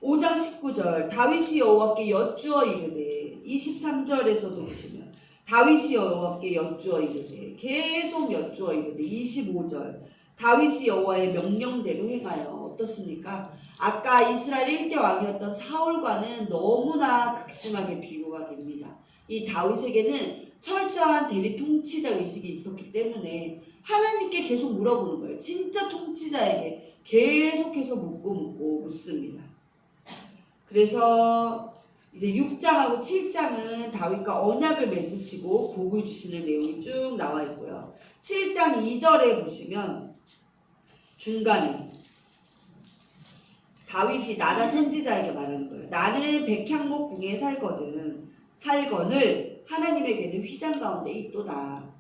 5장 19절 다윗이 여호와께 여쭈어 이르되 23절에서도 보시면 다윗이 여호와께 여쭈어 이르되 계속 여쭈어 이르되 25절 다윗이 여호와의 명령대로 행하여 어떻습니까? 아까 이스라엘 1대 왕이었던 사울과는 너무나 극심하게 비교가 됩니다. 이 다윗에게는 철저한 대리 통치자 의식이 있었기 때문에 하나님께 계속 물어보는 거예요. 진짜 통치자에게 계속해서 묻고 묻습니다. 그래서 이제 6장하고 7장은 다윗과 언약을 맺으시고 복을 주시는 내용이 쭉 나와 있고요. 7장 2절에 보시면 중간에 다윗이 나단 선지자에게 말하는 거예요. 나는 백향목 궁에 살건을 하나님에게는 휘장 가운데 있도다.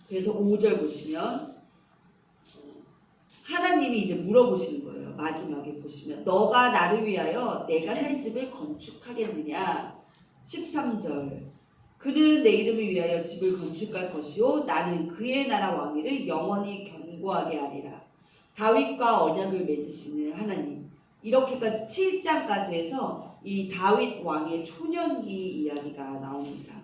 그래서 5절 보시면 하나님이 이제 물어보시는 거예요. 마지막에 보시면 너가 나를 위하여 내가 살 집을 건축하겠느냐. 13절. 그는 내 이름을 위하여 집을 건축할 것이요 나는 그의 나라 왕위를 영원히 견고하게 하리라. 다윗과 언약을 맺으시는 하나님. 이렇게까지 7장까지 해서 이 다윗 왕의 초년기 이야기가 나옵니다.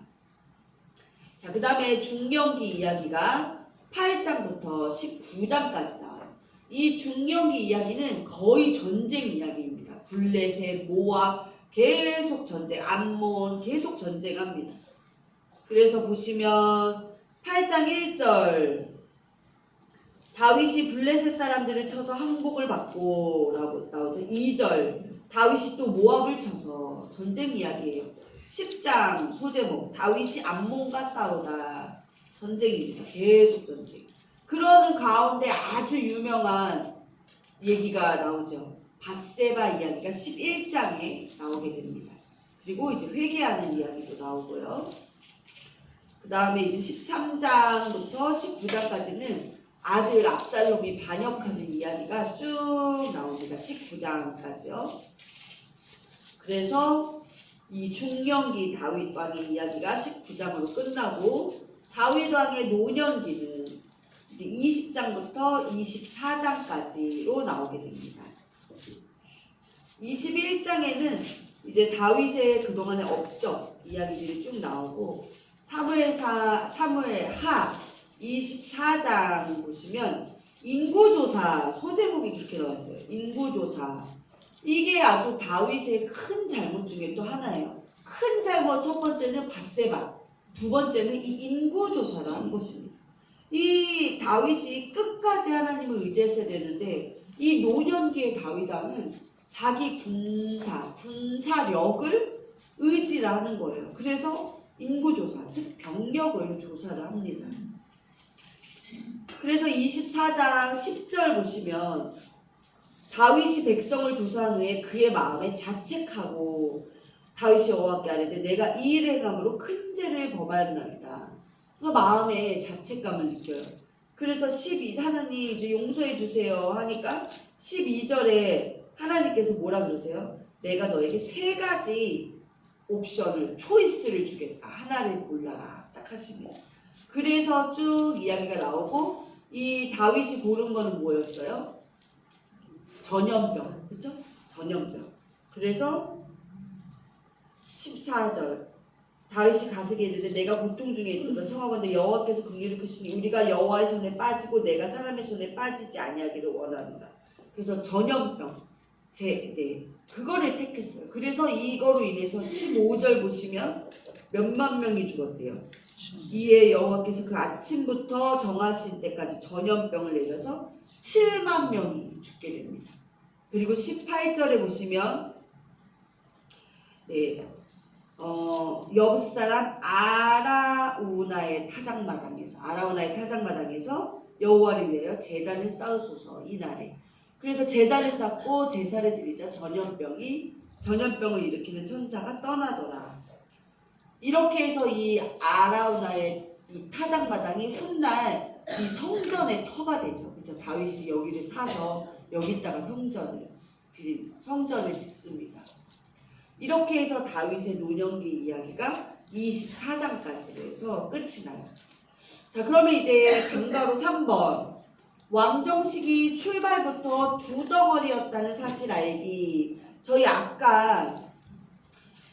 자, 그 다음에 중년기 이야기가 8장부터 19장까지 나와요. 이 중년기 이야기는 거의 전쟁 이야기입니다. 블레셋, 모압 계속 전쟁, 암몬 계속 전쟁합니다. 그래서 보시면 8장 1절 다윗이 블레셋 사람들을 쳐서 항복을 받고 라고 나오죠. 2절 다윗이 또 모압을 쳐서 전쟁 이야기예요. 10장 소제목 다윗이 암몬과 싸우다 전쟁입니다. 계속 전쟁. 그러는 가운데 아주 유명한 얘기가 나오죠. 밧세바 이야기가 11장에 나오게 됩니다. 그리고 이제 회개하는 이야기도 나오고요. 그 다음에 이제 13장부터 19장까지는 아들 압살롬이 반역하는 이야기가 쭉 나옵니다. 19장까지요. 그래서 이 중년기 다윗 왕의 이야기가 19장으로 끝나고 다윗 왕의 노년기는 이제 20장부터 24장까지로 나오게 됩니다. 21장에는 이제 다윗의 그동안의 업적 이야기들이 쭉 나오고 사무엘하 24장 보시면 인구조사 소제목이 그렇게 나왔어요. 인구조사. 이게 아주 다윗의 큰 잘못 중에 또 하나예요. 큰 잘못 첫 번째는 밧세바, 두 번째는 이 인구조사를 한 것입니다. 이 다윗이 끝까지 하나님을 의지했어야 되는데 이 노년기의 다윗 왕은 자기 군사력을 의지를 하는 거예요. 그래서 인구조사, 즉 병력을 조사를 합니다. 그래서 24장 10절 보시면 다윗이 백성을 조사한 후에 그의 마음에 자책하고 다윗이 여호와께 아뢰되 내가 이 일을 행함으로 큰 죄를 범하였나이다. 마음에 자책감을 느껴요. 그래서 하나님 이제 용서해 주세요 하니까 12절에 하나님께서 뭐라 그러세요? 내가 너에게 3가지 옵션을 초이스를 주겠다. 하나를 골라라. 딱 하십니다. 그래서 쭉 이야기가 나오고 이 다윗이 고른 거는 뭐였어요? 전염병. 그쵸? 전염병. 그래서 14절 다윗이 가시게 이르되 내가 고통 중에 있도다 청하건대 여호와께서 긍휼히 크시니 우리가 여호와의 손에 빠지고 내가 사람의 손에 빠지지 아니하기를 원하노라. 그래서 전염병 그거를 택했어요. 그래서 이거로 인해서 15절 보시면 몇만 명이 죽었대요. 이에 여호와께서 그 아침부터 정하신 때까지 전염병을 내려서 7만 명이 죽게 됩니다. 그리고 18절에 보시면 여부스 사람 아라우나의 타작마당에서 여호와를 위하여 제단을 쌓으소서 이날에. 그래서 제단을 쌓고 제사를 드리자 전염병을 일으키는 천사가 떠나더라. 이렇게 해서 이 아라우나의 이 타작마당이 훗날 이 성전의 터가 되죠. 그렇죠? 다윗이 여기를 사서 여기다가 성전을 짓습니다. 이렇게 해서 다윗의 노년기 이야기가 24장까지로 해서 끝이 나요. 자, 그러면 이제 강가로 3번. 왕정식이 출발부터 2덩어리였다는 사실 알기. 저희 아까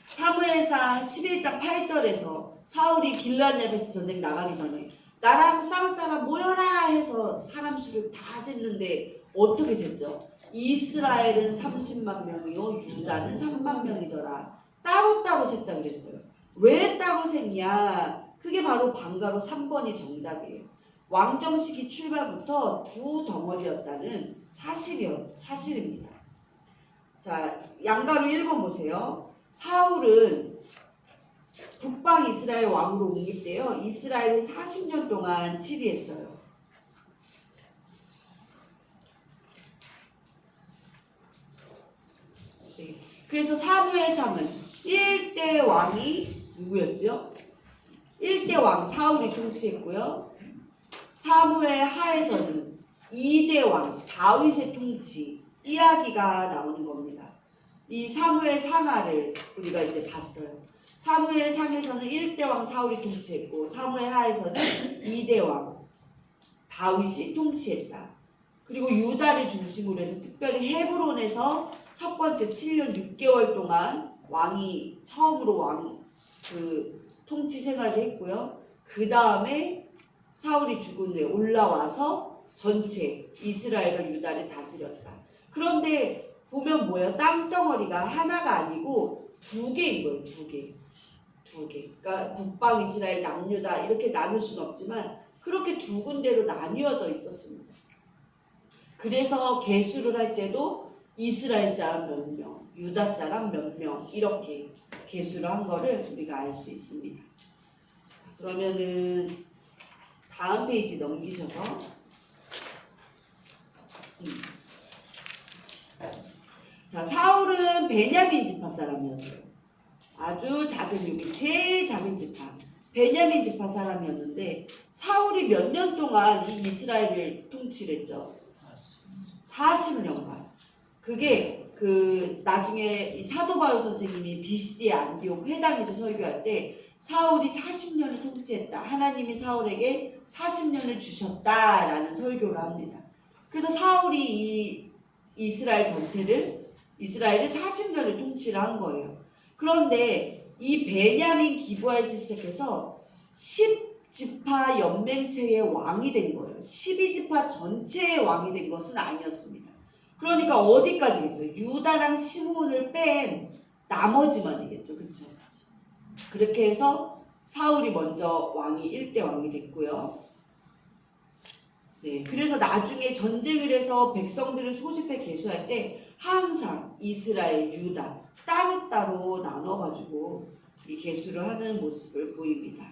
사무엘상 11장 8절에서 사울이 길르앗 야베스 전쟁 나가기 전에 나랑 싸울 사람 모여라 해서 사람 수를 다 셌는데 어떻게 셌죠? 이스라엘은 30만 명이요 유다는 3만 명이더라. 따로따로 셌다 그랬어요. 왜 따로 셌냐? 그게 바로 방가로 3번이 정답이에요. 왕정식이 출발부터 2덩어리였다는 사실입니다. 자, 양가로 1번 보세요. 사울은 북방 이스라엘 왕으로 옮길 이스라엘을 40년 동안 치리했어요. 그래서 사무엘상은 1대 왕이 누구였죠? 1대 왕 사울이 통치했고요. 사무엘 하에서는 2대 왕 다윗의 통치 이야기가 나오는 겁니다. 이 사무엘 상하를 우리가 이제 봤어요. 사무엘 상에서는 1대 왕 사울이 통치했고 사무엘 하에서는 2대 왕 다윗이 통치했다. 그리고 유다를 중심으로 해서 특별히 헤브론에서 첫 번째 7년 6개월 동안 왕이 처음으로 통치 생활을 했고요. 그 다음에 사울이 죽은 후에 올라와서 전체 이스라엘과 유다를 다스렸다. 그런데 보면 뭐예요? 땅덩어리가 하나가 아니고 두 개인 거예요. 두 개. 그러니까 북방 이스라엘 남유다 이렇게 나눌 수는 없지만 그렇게 두 군데로 나뉘어져 있었습니다. 그래서 계수를 할 때도 이스라엘 사람 몇 명, 유다 사람 몇 명 이렇게 계수를 한 거를 우리가 알 수 있습니다. 그러면은 다음 페이지 넘기셔서 자, 사울은 베냐민 지파 사람이었어요. 아주 작은 유비, 제일 작은 지파 베냐민 지파 사람이었는데 사울이 몇 년 동안 이 이스라엘을 통치를 했죠. 40년간. 그게 나중에 이 사도 바울 선생님이 비시디의 안디옥 회당에서 설교할 때 사울이 40년을 통치했다. 하나님이 사울에게 40년을 주셨다라는 설교를 합니다. 그래서 사울이 이 이스라엘을 40년을 통치를 한 거예요. 그런데 이 베냐민 기브아에서 시작해서 10지파 연맹체의 왕이 된 거예요. 12지파 전체의 왕이 된 것은 아니었습니다. 그러니까 어디까지 있어요? 유다랑 시므온을 뺀 나머지만이겠죠. 그렇죠? 그렇게 해서 사울이 먼저 1대 왕이 됐고요. 네, 그래서 나중에 전쟁을 해서 백성들을 소집해 계수할 때 항상 이스라엘, 유다 따로따로 나눠가지고 이 계수를 하는 모습을 보입니다.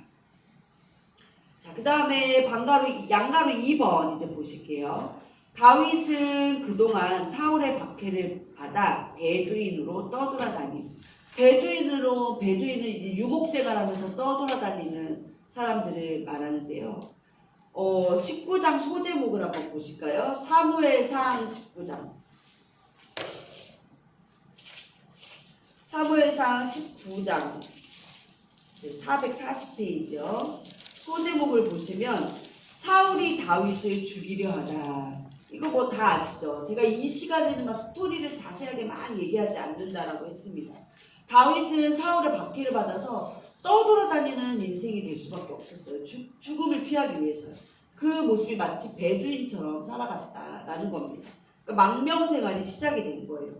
자, 그 다음에 양가로 2번 이제 보실게요. 다윗은 그동안 사울의 박해를 받아 베두인으로 떠돌아다니는 베두인은 유목생활하면서 떠돌아다니는 사람들을 말하는데요. 19장 소제목을 한번 보실까요? 사무엘상 19장. 사무엘상 19장 440페이지요. 소제목을 보시면 사울이 다윗을 죽이려 하다. 이거 뭐 다 아시죠? 제가 이 시간에는 막 스토리를 자세하게 막 얘기하지 않는다라고 했습니다. 다윗은 사울의 박해를 받아서 떠돌아다니는 인생이 될 수밖에 없었어요. 죽음을 피하기 위해서요. 그 모습이 마치 베두인처럼 살아갔다라는 겁니다. 그러니까 망명생활이 시작이 된 거예요.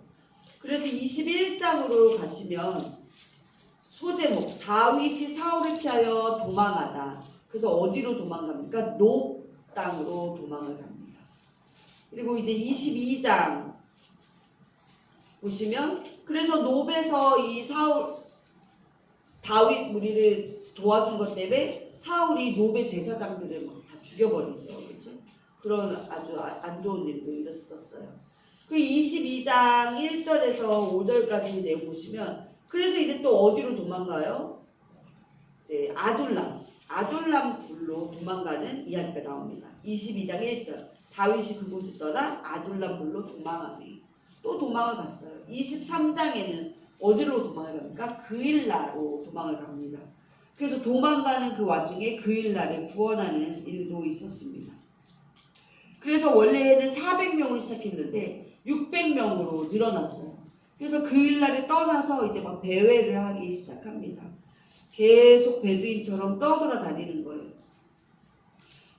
그래서 21장으로 가시면 소제목 다윗이 사울을 피하여 도망하다. 그래서 어디로 도망갑니까? 노 땅으로 도망을 갑니다. 그리고 이제 22장 보시면 그래서 노베에서 이 다윗 무리를 도와준 것 때문에 사울이 노베 제사장들을 막 다 죽여버리죠. 그렇죠? 그런 아주 안 좋은 일도 일었었어요. 그 22장 1절에서 5절까지 내용 보시면 그래서 이제 또 어디로 도망가요? 이제 아둘람 굴로 도망가는 이야기가 나옵니다. 22장 1절 다윗이 그곳을 떠나 아둘람 굴로 도망하니 또 도망을 갔어요. 23장에는 어디로 도망을 갑니까? 그일라로 도망을 갑니다. 그래서 도망가는 그 와중에 그일라를 구원하는 일도 있었습니다. 그래서 원래는 400명으로 시작했는데 600명으로 늘어났어요. 그래서 그일라를 떠나서 이제 막 배회를 하기 시작합니다. 계속 베두인처럼 떠돌아다니는 거예요.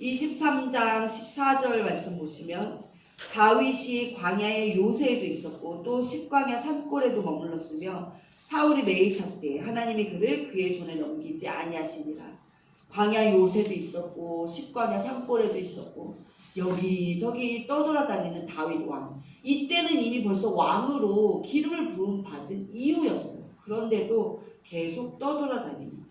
23장 14절 말씀 보시면 다윗이 광야의 요새에도 있었고 또 십광야 산골에도 머물렀으며 사울이 매일 찾되 하나님이 그를 그의 손에 넘기지 아니하시니라. 광야 요새도 있었고 십광야 산골에도 있었고 여기저기 떠돌아다니는 다윗 왕. 이때는 이미 벌써 왕으로 기름을 부음 받은 이후였어요. 그런데도 계속 떠돌아다닙니다.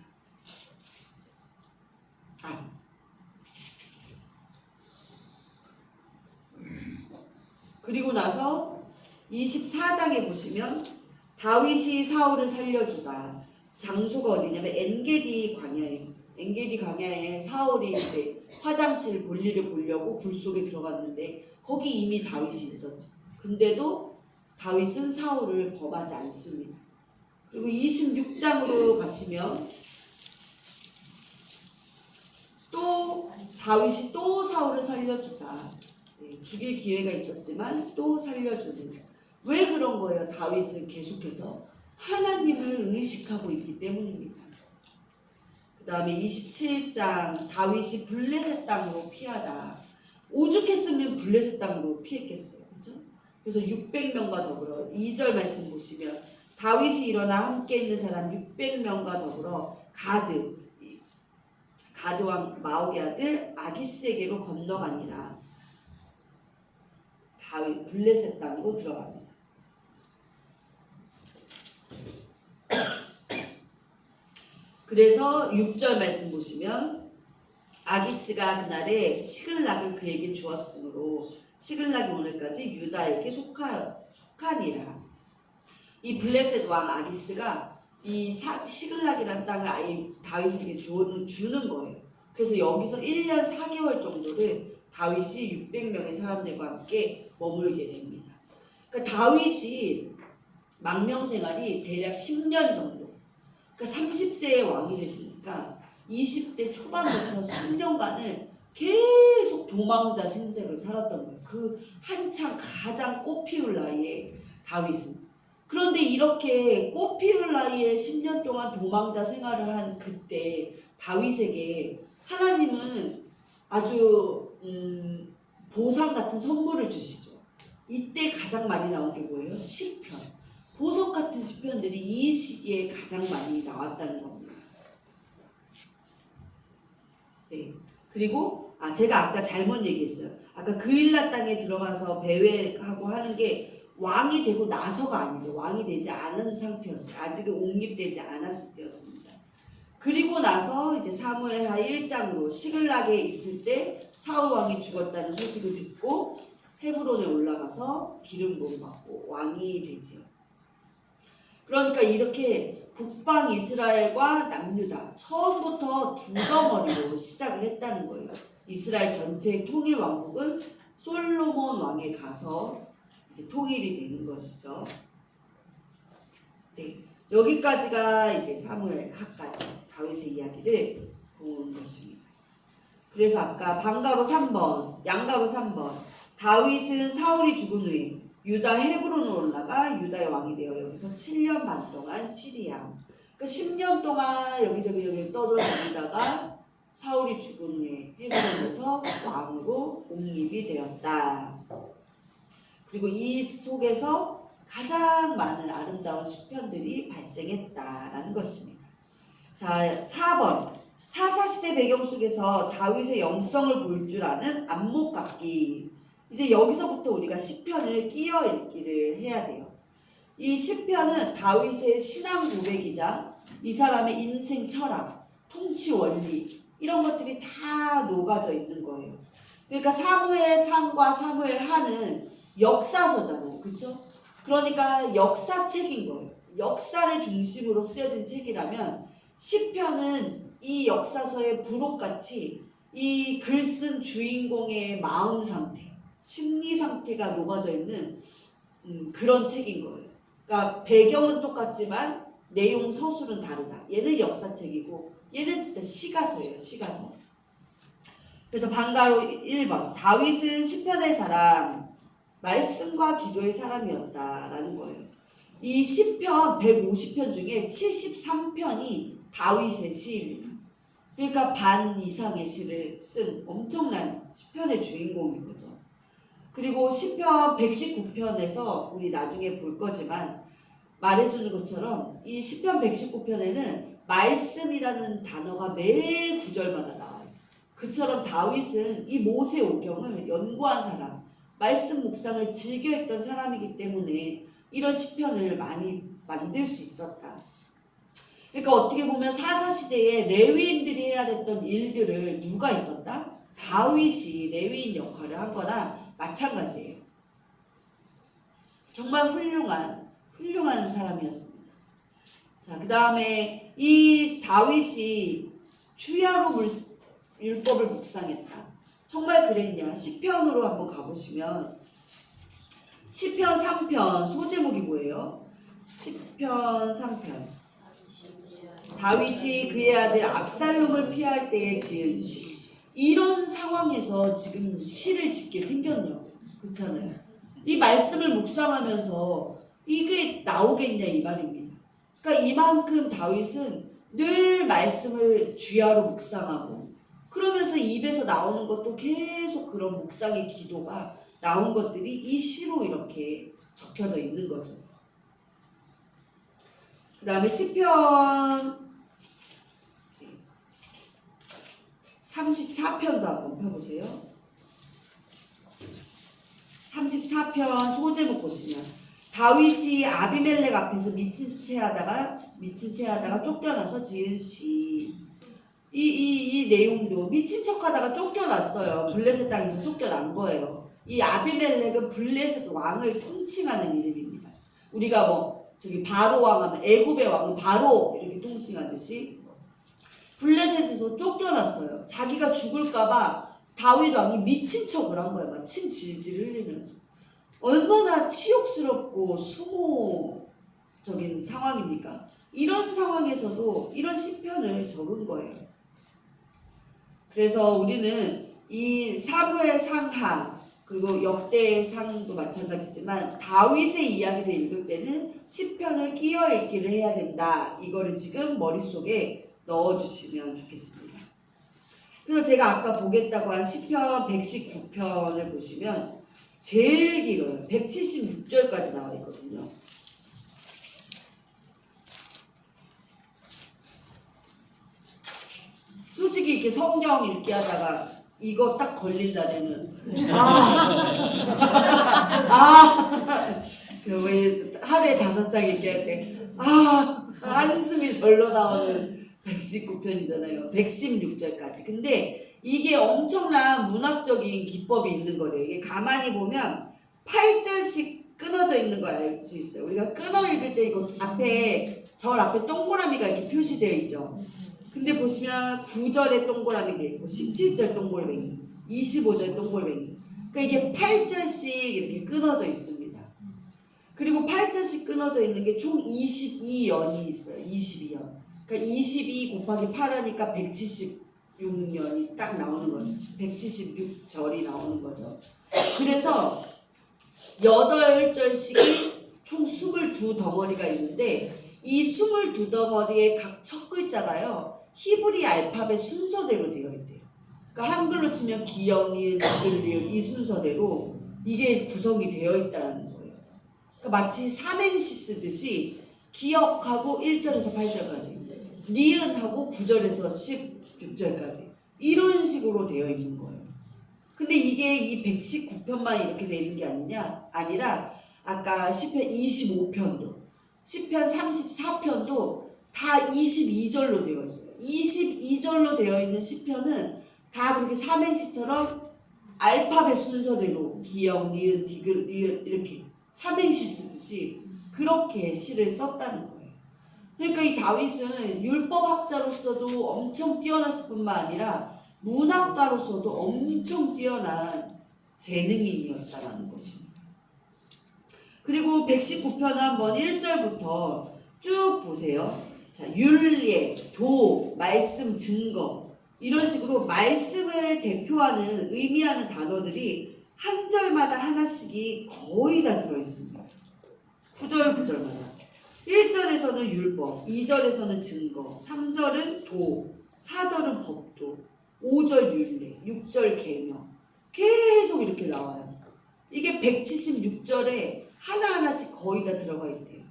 그리고 나서 24장에 보시면 다윗이 사울을 살려주다. 장소가 어디냐면 엔게디 광야에 사울이 이제 화장실 볼일을 보려고 굴 속에 들어갔는데 거기 이미 다윗이 있었죠. 근데도 다윗은 사울을 범하지 않습니다. 그리고 26장으로 가시면 또 다윗이 또 사울을 살려주자. 죽일 기회가 있었지만 또 살려주는. 왜 그런 거예요? 다윗은 계속해서 하나님을 의식하고 있기 때문입니다. 그 다음에 27장 다윗이 블레셋 땅으로 피하다. 오죽했으면 블레셋 땅으로 피했겠어요. 그렇죠? 그래서 600명과 더불어 2절 말씀 보시면 다윗이 일어나 함께 있는 사람 600명과 더불어 가드 왕 마옥의 아들 아기스에게로 건너가니라. 다윗 블레셋 땅으로 들어갑니다. 그래서 6절 말씀 보시면 아기스가 그날에 시글락을 그에게 주었으므로 시글락이 오늘까지 유다에게 속하니라. 이 블레셋 왕 아기스가 이 시글락이라는 땅을 아예 다윗에게 주는 거예요. 그래서 여기서 1년 4개월 정도를 다윗이 600명의 사람들과 함께 머물게 됩니다. 그러니까 다윗이 망명 생활이 대략 10년 정도. 그러니까 30세의 왕이 됐으니까 20대 초반부터 10년간을 계속 도망자 신세를 살았던 거예요. 그 한창 가장 꽃피울 나이에 다윗은. 그런데 이렇게 꽃피울 나이에 10년 동안 도망자 생활을 한 그때 다윗에게 하나님은 아주 보상 같은 선물을 주시죠. 이때 가장 많이 나온 게 뭐예요? 시편. 보석 같은 시편들이 이 시기에 가장 많이 나왔다는 겁니다. 네. 그리고 제가 아까 잘못 얘기했어요. 아까 그일라 땅에 들어가서 배회하고 하는 게 왕이 되고 나서가 아니죠. 왕이 되지 않은 상태였어요. 아직은 옹립되지 않았을 때였습니다. 그리고 나서 이제 사무엘하 1장으로 시글락에 있을 때 사울 왕이 죽었다는 소식을 듣고 헤브론에 올라가서 기름 부음 받고 왕이 되지요. 그러니까 이렇게 북방 이스라엘과 남유다 처음부터 두 덩어리로 시작을 했다는 거예요. 이스라엘 전체의 통일 왕국은 솔로몬 왕에 가서 이제 통일이 되는 것이죠. 네, 여기까지가 이제 사무엘하까지 다윗의 이야기를 본 것입니다. 그래서 아까 방가로 3번, 양가로 3번. 다윗은 사울이 죽은 후에 유다 헤브론으로 올라가 유다의 왕이 되어 여기서 7년 반 동안 치리함. 그러니까 10년 동안 여기저기 떠돌아다니다가 사울이 죽은 후에 헤브론에서 왕으로 옹립이 되었다. 그리고 이 속에서 가장 많은 아름다운 시편들이 발생했다라는 것입니다. 자, 4번. 사사시대 배경 속에서 다윗의 영성을 볼 줄 아는 안목각기. 이제 여기서부터 우리가 시편을 끼어 읽기를 해야 돼요. 이 시편은 다윗의 신앙 고백이자 이 사람의 인생 철학, 통치 원리 이런 것들이 다 녹아져 있는 거예요. 그러니까 사무엘상과 사무엘하는 역사서잖아요. 그렇죠? 그러니까 역사책인 거예요. 역사를 중심으로 쓰여진 책이라면 시편은 이 역사서의 부록같이 이 글 쓴 주인공의 마음 상태, 심리 상태가 녹아져 있는 그런 책인 거예요. 그러니까 배경은 똑같지만 내용 서술은 다르다. 얘는 역사책이고 얘는 진짜 시가서예요. 시가서. 그래서 방가로 1번. 다윗은 시편의 사람, 말씀과 기도의 사람이었다라는 거예요. 이 시편 150편 중에 73편이 다윗의 시입니다. 그러니까 반 이상의 시를 쓴 엄청난 시편의 주인공인 거죠. 그리고 시편 119편에서 우리 나중에 볼 거지만 말해주는 것처럼 이 시편 119편에는 말씀이라는 단어가 매 구절마다 나와요. 그처럼 다윗은 이 모세오경을 연구한 사람, 말씀 묵상을 즐겨했던 사람이기 때문에 이런 시편을 많이 만들 수 있었다. 그러니까 어떻게 보면 사사시대에 레위인들이 해야 됐던 일들을 누가 있었다? 다윗이 레위인 역할을 한 거나 마찬가지예요. 정말 훌륭한 사람이었습니다. 자, 그 다음에 이 다윗이 주야로 율법을 묵상했다. 정말 그랬냐? 시편으로 한번 가보시면 시편 3편 소제목이 뭐예요? 시편 3편. 다윗이 그의 아들 압살롬을 피할 때에 지은 시. 이런 상황에서 지금 시를 짓게 생겼냐고. 그렇잖아요. 이 말씀을 묵상하면서 이게 나오겠냐 이 말입니다. 그러니까 이만큼 다윗은 늘 말씀을 주야로 묵상하고 그러면서 입에서 나오는 것도 계속 그런 묵상의 기도가 나온 것들이 이 시로 이렇게 적혀져 있는 거죠. 그 다음에 시편 34편도 한번 펴보세요. 34편 소제목 보시면 다윗이 아비멜렉 앞에서 미친 채 하다가 쫓겨나서 지은 시. 이 내용도 미친 척 하다가 쫓겨났어요. 블레셋 땅에서 쫓겨난 거예요. 이 아비멜렉은 블레셋 왕을 통칭하는 이름입니다. 우리가 뭐 저기 바로 왕 하면 애굽의 왕은 바로 이렇게 통칭하듯이 블레셋에서 쫓겨났어요. 자기가 죽을까봐 다윗 왕이 미친 척을 한 거예요. 막 침 질질 흘리면서. 얼마나 치욕스럽고 수모적인 상황입니까? 이런 상황에서도 이런 시편을 적은 거예요. 그래서 우리는 이 사무엘 상하 그리고 역대의 상도 마찬가지지만 다윗의 이야기를 읽을 때는 시편을 끼어 읽기를 해야 된다. 이거를 지금 머릿속에 넣어주시면 좋겠습니다. 그래서 제가 아까 보겠다고 한 시편 119편을 보시면 제일 길어요. 176절까지 나와 있거든요. 솔직히 이렇게 성경 읽기 하다가 이거 딱 걸린다면은 왜 하루에 5장 얘기할 때 한숨이 절로 나오는 119편이잖아요. 116절까지. 근데 이게 엄청난 문학적인 기법이 있는 거래요. 이게 가만히 보면 8절씩 끊어져 있는 걸 알 수 있어요. 우리가 끊어 읽을 때 이거 절 앞에 동그라미가 이렇게 표시되어 있죠. 근데 보시면 9절에 동그라미 되어 있고 17절 동그라미, 25절 동그라미. 그러니까 이게 8절씩 이렇게 끊어져 있습니다. 그리고 8절씩 끊어져 있는 게 총 22연이 있어요. 22연. 그러니까 22 곱하기 8 하니까 176년이 딱 나오는 거예요. 176절이 나오는 거죠. 그래서 8절씩이 총 22덩어리가 있는데 이 22덩어리의 각 첫 글자가요. 히브리 알파벳 순서대로 되어 있대요. 그러니까 한글로 치면 기역, 니은, 디귿, 리을 이 순서대로 이게 구성이 되어 있다는 거예요. 그러니까 마치 삼행시 쓰듯이 기역하고 1절에서 8절까지 니은하고 9절에서 16절까지 이런 식으로 되어 있는 거예요. 근데 이게 이 119편만 이렇게 되어 있는 게 아니라 아까 시편 25편도 시편 34편도 다 22절로 되어 있어요. 22절로 되어 있는 시편은 다 그렇게 삼행시처럼 알파벳 순서대로 기역, 니은, 디귿, 리을 이렇게 삼행시 쓰듯이 그렇게 시를 썼다는 거예요. 그러니까 이 다윗은 율법학자로서도 엄청 뛰어났을 뿐만 아니라 문학가로서도 엄청 뛰어난 재능인이었다는 것입니다. 그리고 119편 한번 1절부터 쭉 보세요. 자, 율례, 도, 말씀, 증거 이런 식으로 말씀을 대표하는 의미하는 단어들이 한 절마다 하나씩이 거의 다 들어있습니다. 9절마다 1절에서는 율법, 2절에서는 증거, 3절은 도, 4절은 법도, 5절 율례, 6절 계명 계속 이렇게 나와요. 이게 176절에 하나하나씩 거의 다 들어가 있대요.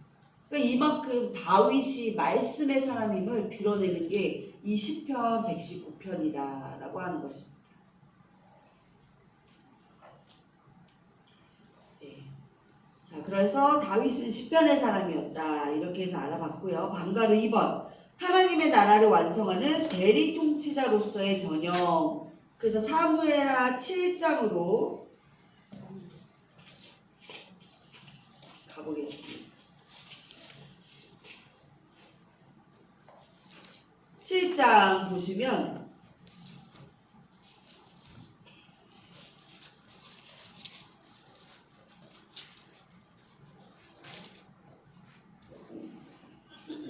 그러니까 이만큼 다윗이 말씀의 사람임을 드러내는 게 이 시편 119편이다라고 하는 것입니다. 네. 자, 그래서 다윗은 시편의 사람이었다. 이렇게 해서 알아봤고요. 방가르 2번. 하나님의 나라를 완성하는 대리 통치자로서의 전형. 그래서 사무엘하 7장으로 가보겠습니다. 7장 보시면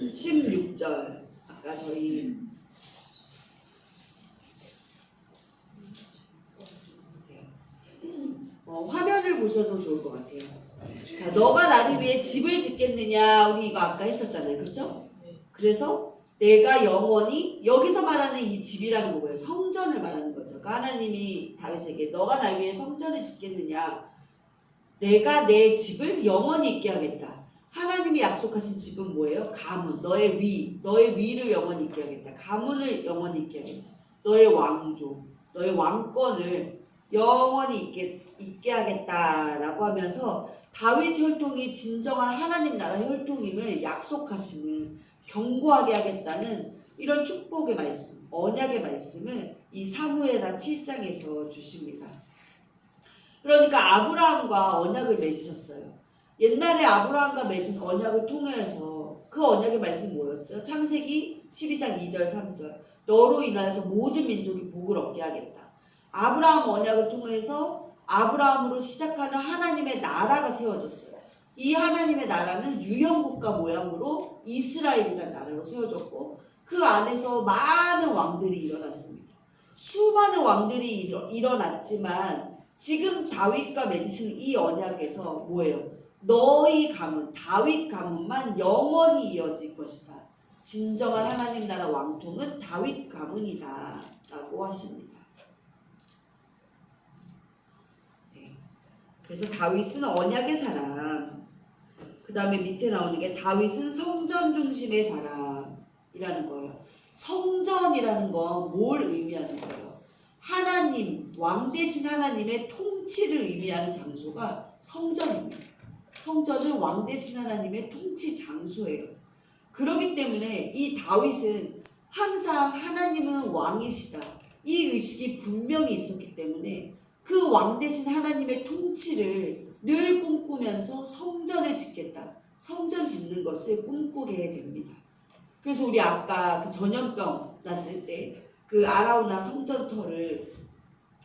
16절 아까 저희 화면을 보셔도 좋을 것 같아요. 자, 너가 나를 위해 집을 짓겠느냐 우리 이거 아까 했었잖아요. 그렇죠? 그래서 내가 영원히 여기서 말하는 이 집이라는 거 뭐예요? 성전을 말하는 거죠. 그러니까 하나님이 다윗에게 너가 날 위해 성전을 짓겠느냐 내가 내 집을 영원히 있게 하겠다. 하나님이 약속하신 집은 뭐예요? 가문, 너의 위를 영원히 있게 하겠다. 가문을 영원히 있게 하겠다. 너의 왕조, 너의 왕권을 영원히 있게 하겠다라고 하면서 다윗 혈통이 진정한 하나님 나라 혈통임을 약속하심을 경고하게 하겠다는 이런 축복의 말씀, 언약의 말씀을 이 사무엘하 7장에서 주십니다. 그러니까 아브라함과 언약을 맺으셨어요. 옛날에 아브라함과 맺은 언약을 통해서 그 언약의 말씀이 뭐였죠? 창세기 12장 2절 3절 너로 인하여서 모든 민족이 복을 얻게 하겠다. 아브라함 언약을 통해서 아브라함으로 시작하는 하나님의 나라가 세워졌어요. 이 하나님의 나라는 유형국가 모양으로 이스라엘이라는 나라로 세워졌고 그 안에서 많은 왕들이 일어났습니다. 수많은 왕들이 일어났지만 지금 다윗과 맺으신 이 언약에서 뭐예요? 너희 가문, 다윗 가문만 영원히 이어질 것이다. 진정한 하나님 나라 왕통은 다윗 가문이다 라고 하십니다. 네. 그래서 다윗은 언약의 사람, 그 다음에 밑에 나오는 게 다윗은 성전 중심의 사람이라는 거예요. 성전이라는 건 뭘 의미하는 거예요? 하나님, 왕 대신 하나님의 통치를 의미하는 장소가 성전입니다. 성전은 왕 대신 하나님의 통치 장소예요. 그렇기 때문에 이 다윗은 항상 하나님은 왕이시다. 이 의식이 분명히 있었기 때문에 그 왕 대신 하나님의 통치를 늘 꿈꾸면서 성전을 짓겠다. 성전 짓는 것을 꿈꾸게 됩니다. 그래서 우리 아까 그 전염병 났을 때 그 아라우나 성전터를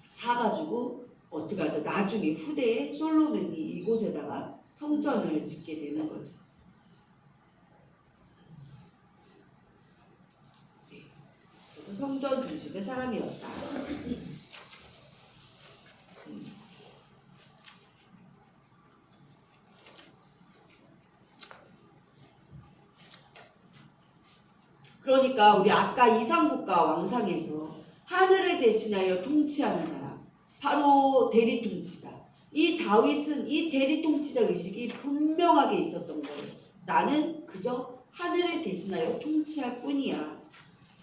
사가지고 어떻게 하죠? 나중에 후대에 솔로몬이 이곳에다가 성전을 짓게 되는 거죠. 네. 그래서 성전 중심의 사람이었다. 그러니까 우리 아까 이상국가 왕상에서 하늘을 대신하여 통치하는 사람 바로 대리통치자. 이 다윗은 이 대리통치자 의식이 분명하게 있었던 거예요. 나는 그저 하늘을 대신하여 통치할 뿐이야.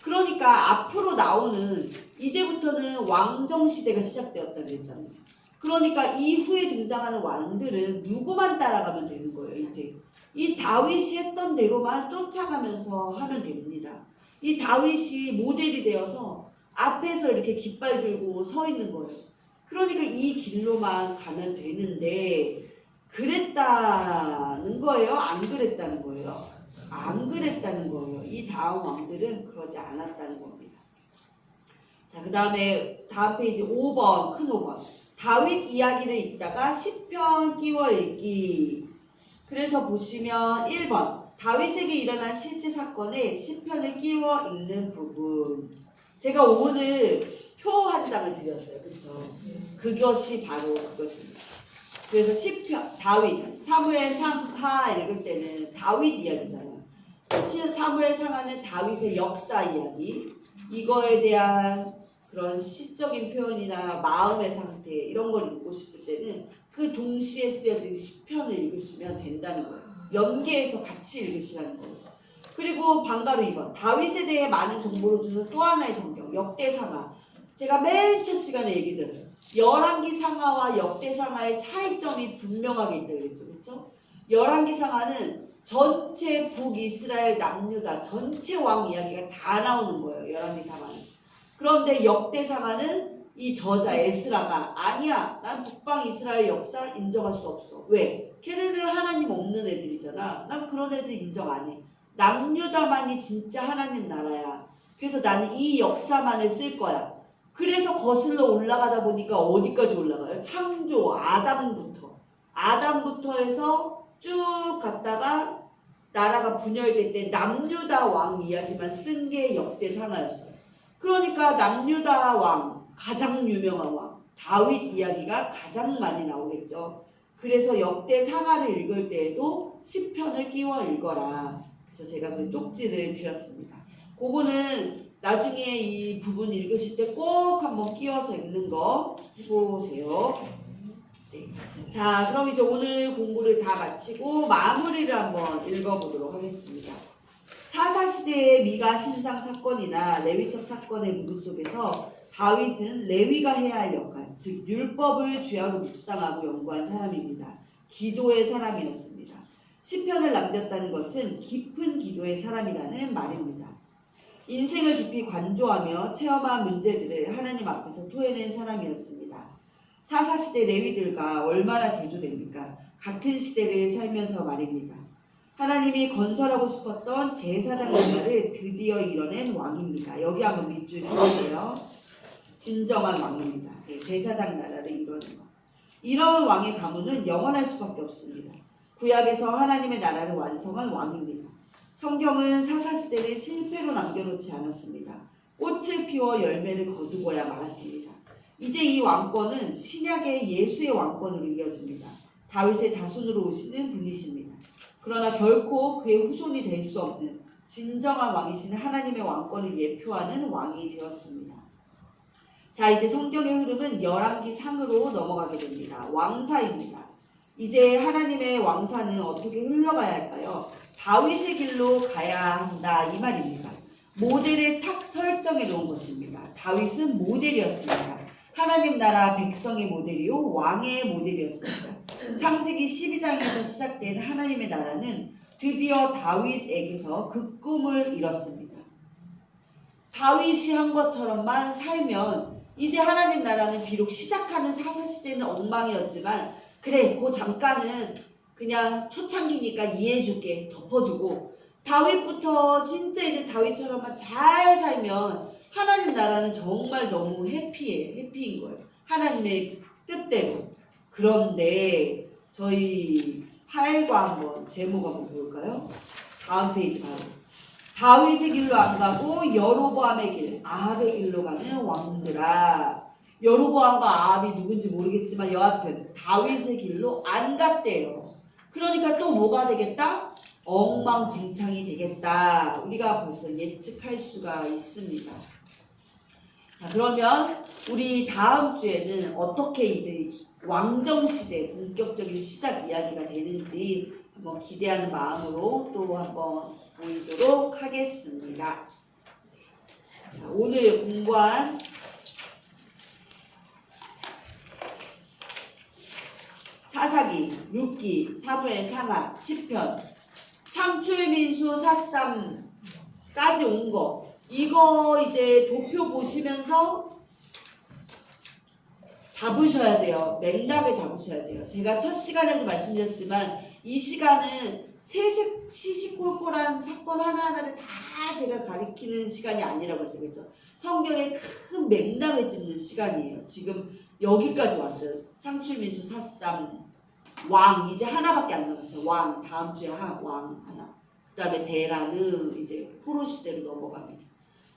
그러니까 앞으로 나오는 이제부터는 왕정시대가 시작되었다고 했잖아요. 그러니까 이후에 등장하는 왕들은 누구만 따라가면 되는 거예요. 이제 이 다윗이 했던 대로만 쫓아가면서 하면 됩니다. 이 다윗이 모델이 되어서 앞에서 이렇게 깃발 들고 서 있는 거예요. 그러니까 이 길로만 가면 되는데 그랬다는 거예요? 안 그랬다는 거예요? 안 그랬다는 거예요. 이 다음 왕들은 그러지 않았다는 겁니다. 자, 그 다음에 다음 페이지 5번, 큰 5번. 다윗 이야기를 읽다가 시편 끼워 읽기. 그래서 보시면 1번 다윗에게 일어난 실제 사건에 시편을 끼워 읽는 부분. 제가 오늘 표 한 장을 드렸어요. 그렇죠? 그것이 바로 그것입니다. 그래서 시편, 다윗, 사무엘 상하 읽을 때는 다윗 이야기잖아요. 사무엘 상하는 다윗의 역사 이야기, 이거에 대한 그런 시적인 표현이나 마음의 상태 이런 걸 읽고 싶을 때는 그 동시에 쓰여진 시편을 읽으시면 된다는 거예요. 연계해서 같이 읽으시라는 거예요. 그리고 방가로 2번 다윗에 대해 많은 정보를 주는 또 하나의 성경 역대상하. 제가 맨 첫 시간에 얘기 드렸어요. 열왕기상하와 역대상하의 차이점이 분명하게 있다고 그랬죠. 그렇죠? 열왕기상하는 전체 북이스라엘 남유다 전체 왕 이야기가 다 나오는 거예요. 열왕기상하는. 그런데 역대상하는 이 저자 에스라가 아니야. 난 북방 이스라엘 역사 인정할 수 없어. 왜? 걔네들 하나님 없는 애들이잖아. 난 그런 애들 인정 안 해. 남유다만이 진짜 하나님 나라야. 그래서 나는 이 역사만을 쓸 거야. 그래서 거슬러 올라가다 보니까 어디까지 올라가요? 창조 아담부터 해서 쭉 갔다가 나라가 나라가 분열될 때 남유다 왕 이야기만 쓴 게 역대상하였어요. 그러니까 남유다 왕, 가장 유명한 왕, 다윗 이야기가 가장 많이 나오겠죠. 그래서 역대상하를 읽을 때에도 시편을 끼워 읽어라. 그래서 제가 그 쪽지를 드렸습니다. 그거는 나중에 이 부분 읽으실 때 꼭 한번 끼워서 읽는 거 해보세요. 네. 자, 그럼 이제 오늘 공부를 다 마치고 마무리를 한번 읽어보도록 하겠습니다. 사사시대의 미가 신상 사건이나 레위적 사건의 무드 속에서 다윗은 레위가 해야 할 역할, 즉 율법을 주야로 묵상하고 연구한 사람입니다. 기도의 사람이었습니다. 시편을 남겼다는 것은 깊은 기도의 사람이라는 말입니다. 인생을 깊이 관조하며 체험한 문제들을 하나님 앞에서 토해낸 사람이었습니다. 사사시대 레위들과 얼마나 대조됩니까? 같은 시대를 살면서 말입니다. 하나님이 건설하고 싶었던 제사장 나라를 드디어 이뤄낸 왕입니다. 여기 한번 밑줄 쳐주세요. 진정한 왕입니다. 네, 제사장 나라를 이뤄낸 왕. 이런 왕의 가문은 영원할 수밖에 없습니다. 구약에서 하나님의 나라를 완성한 왕입니다. 성경은 사사시대를 실패로 남겨놓지 않았습니다. 꽃을 피워 열매를 거두고야 말았습니다. 이제 이 왕권은 신약의 예수의 왕권으로 이어집니다. 다윗의 자손으로 오시는 분이십니다. 그러나 결코 그의 후손이 될 수 없는 진정한 왕이신 하나님의 왕권을 예표하는 왕이 되었습니다. 자, 이제 성경의 흐름은 열왕기 상으로 넘어가게 됩니다. 왕사입니다. 이제 하나님의 왕사는 어떻게 흘러가야 할까요? 다윗의 길로 가야 한다 이 말입니다. 모델을 탁 설정해 놓은 것입니다. 다윗은 모델이었습니다. 하나님 나라 백성의 모델이요 왕의 모델이었습니다. 창세기 12장에서 시작된 하나님의 나라는 드디어 다윗에게서 그 꿈을 이뤘습니다. 다윗이 한 것처럼만 살면 이제 하나님 나라는 비록 시작하는 사사시대는 엉망이었지만 그래 그 잠깐은 그냥 초창기니까 이해해줄게 덮어두고 다윗부터 진짜 이제 다윗처럼만 잘 살면 하나님 나라는 정말 너무 해피인 거예요. 하나님의 뜻대로. 그런데 저희 파일과 한번 제목 한번 볼까요? 다음 페이지 바로. 다윗의 길로 안 가고 여로보암의 길, 아합의 길로 가는 왕들아. 여로보암과 아합이 누군지 모르겠지만 여하튼 다윗의 길로 안 갔대요. 그러니까 또 뭐가 되겠다? 엉망진창이 되겠다. 우리가 벌써 예측할 수가 있습니다. 자, 그러면 우리 다음 주에는 어떻게 이제 왕정시대 본격적인 시작 이야기가 되는지 한번 기대하는 마음으로 또 한번 보이도록 하겠습니다. 자, 오늘 공부한 사사기, 룻기, 사무엘, 상하, 시편, 창출민수, 사쌈까지 온 거 이거 이제 도표 보시면서 잡으셔야 돼요. 맥락을 잡으셔야 돼요. 제가 첫 시간에도 말씀드렸지만 이 시간은 세색 시시콜콜한 사건 하나하나를 다 제가 가리키는 시간이 아니라고 했어요. 그렇죠? 성경의 큰 맥락을 짚는 시간이에요. 지금 여기까지 왔어요. 창출민수, 사쌈, 왕 이제 하나밖에 안 남았어요. 왕 다음 주에 왕 하나. 그 다음에 대라는 이제 포로 시대로 넘어갑니다.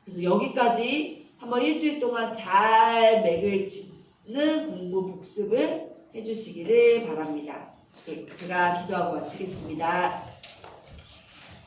그래서 여기까지 한번 일주일 동안 잘 맥을 짚는 공부 복습을 해주시기를 바랍니다. 네, 제가 기도하고 마치겠습니다.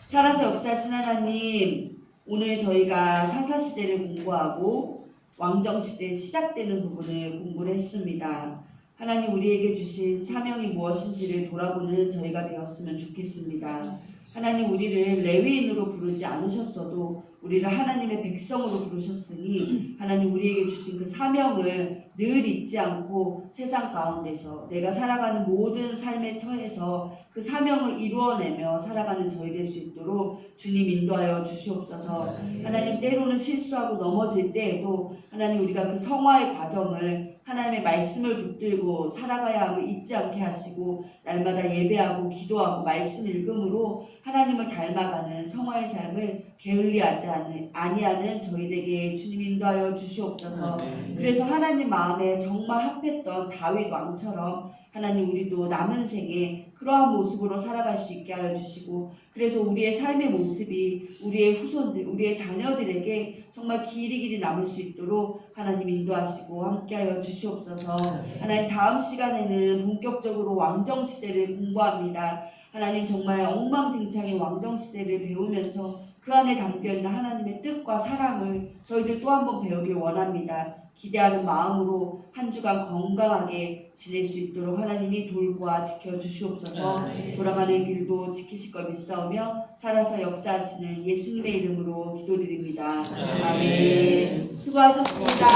살아서 역사하신 하나님, 오늘 저희가 사사시대를 공부하고 왕정시대 시작되는 부분을 공부를 했습니다. 하나님 우리에게 주신 사명이 무엇인지를 돌아보는 저희가 되었으면 좋겠습니다. 하나님 우리를 레위인으로 부르지 않으셨어도 우리를 하나님의 백성으로 부르셨으니 하나님 우리에게 주신 그 사명을 늘 잊지 않고 세상 가운데서 내가 살아가는 모든 삶의 터에서 그 사명을 이루어내며 살아가는 저희 될 수 있도록 주님 인도하여 주시옵소서. 하나님 때로는 실수하고 넘어질 때에도 하나님 우리가 그 성화의 과정을 하나님의 말씀을 붙들고 살아가야 함을 잊지 않게 하시고 날마다 예배하고 기도하고 말씀 읽음으로 하나님을 닮아가는 성화의 삶을 게을리하지 아니하는 저희에게 주님 인도하여 주시옵소서. 그래서 하나님 마음에 정말 합했던 다윗 왕처럼 하나님 우리도 남은 생에 그러한 모습으로 살아갈 수 있게 하여 주시고, 그래서 우리의 삶의 모습이 우리의 후손들, 우리의 자녀들에게 정말 길이 남을 수 있도록 하나님 인도하시고 함께하여 주시옵소서. 하나님 다음 시간에는 본격적으로 왕정시대를 공부합니다. 하나님 정말 엉망진창의 왕정시대를 배우면서 그 안에 담겨있는 하나님의 뜻과 사랑을 저희들 또 한 번 배우길 원합니다. 기대하는 마음으로 한 주간 건강하게 지낼 수 있도록 하나님이 돌보아 지켜주시옵소서. 돌아가는 길도 지키실 걸 믿사오며 살아서 역사하시는 예수님의 이름으로 기도드립니다. 아멘. 수고하셨습니다.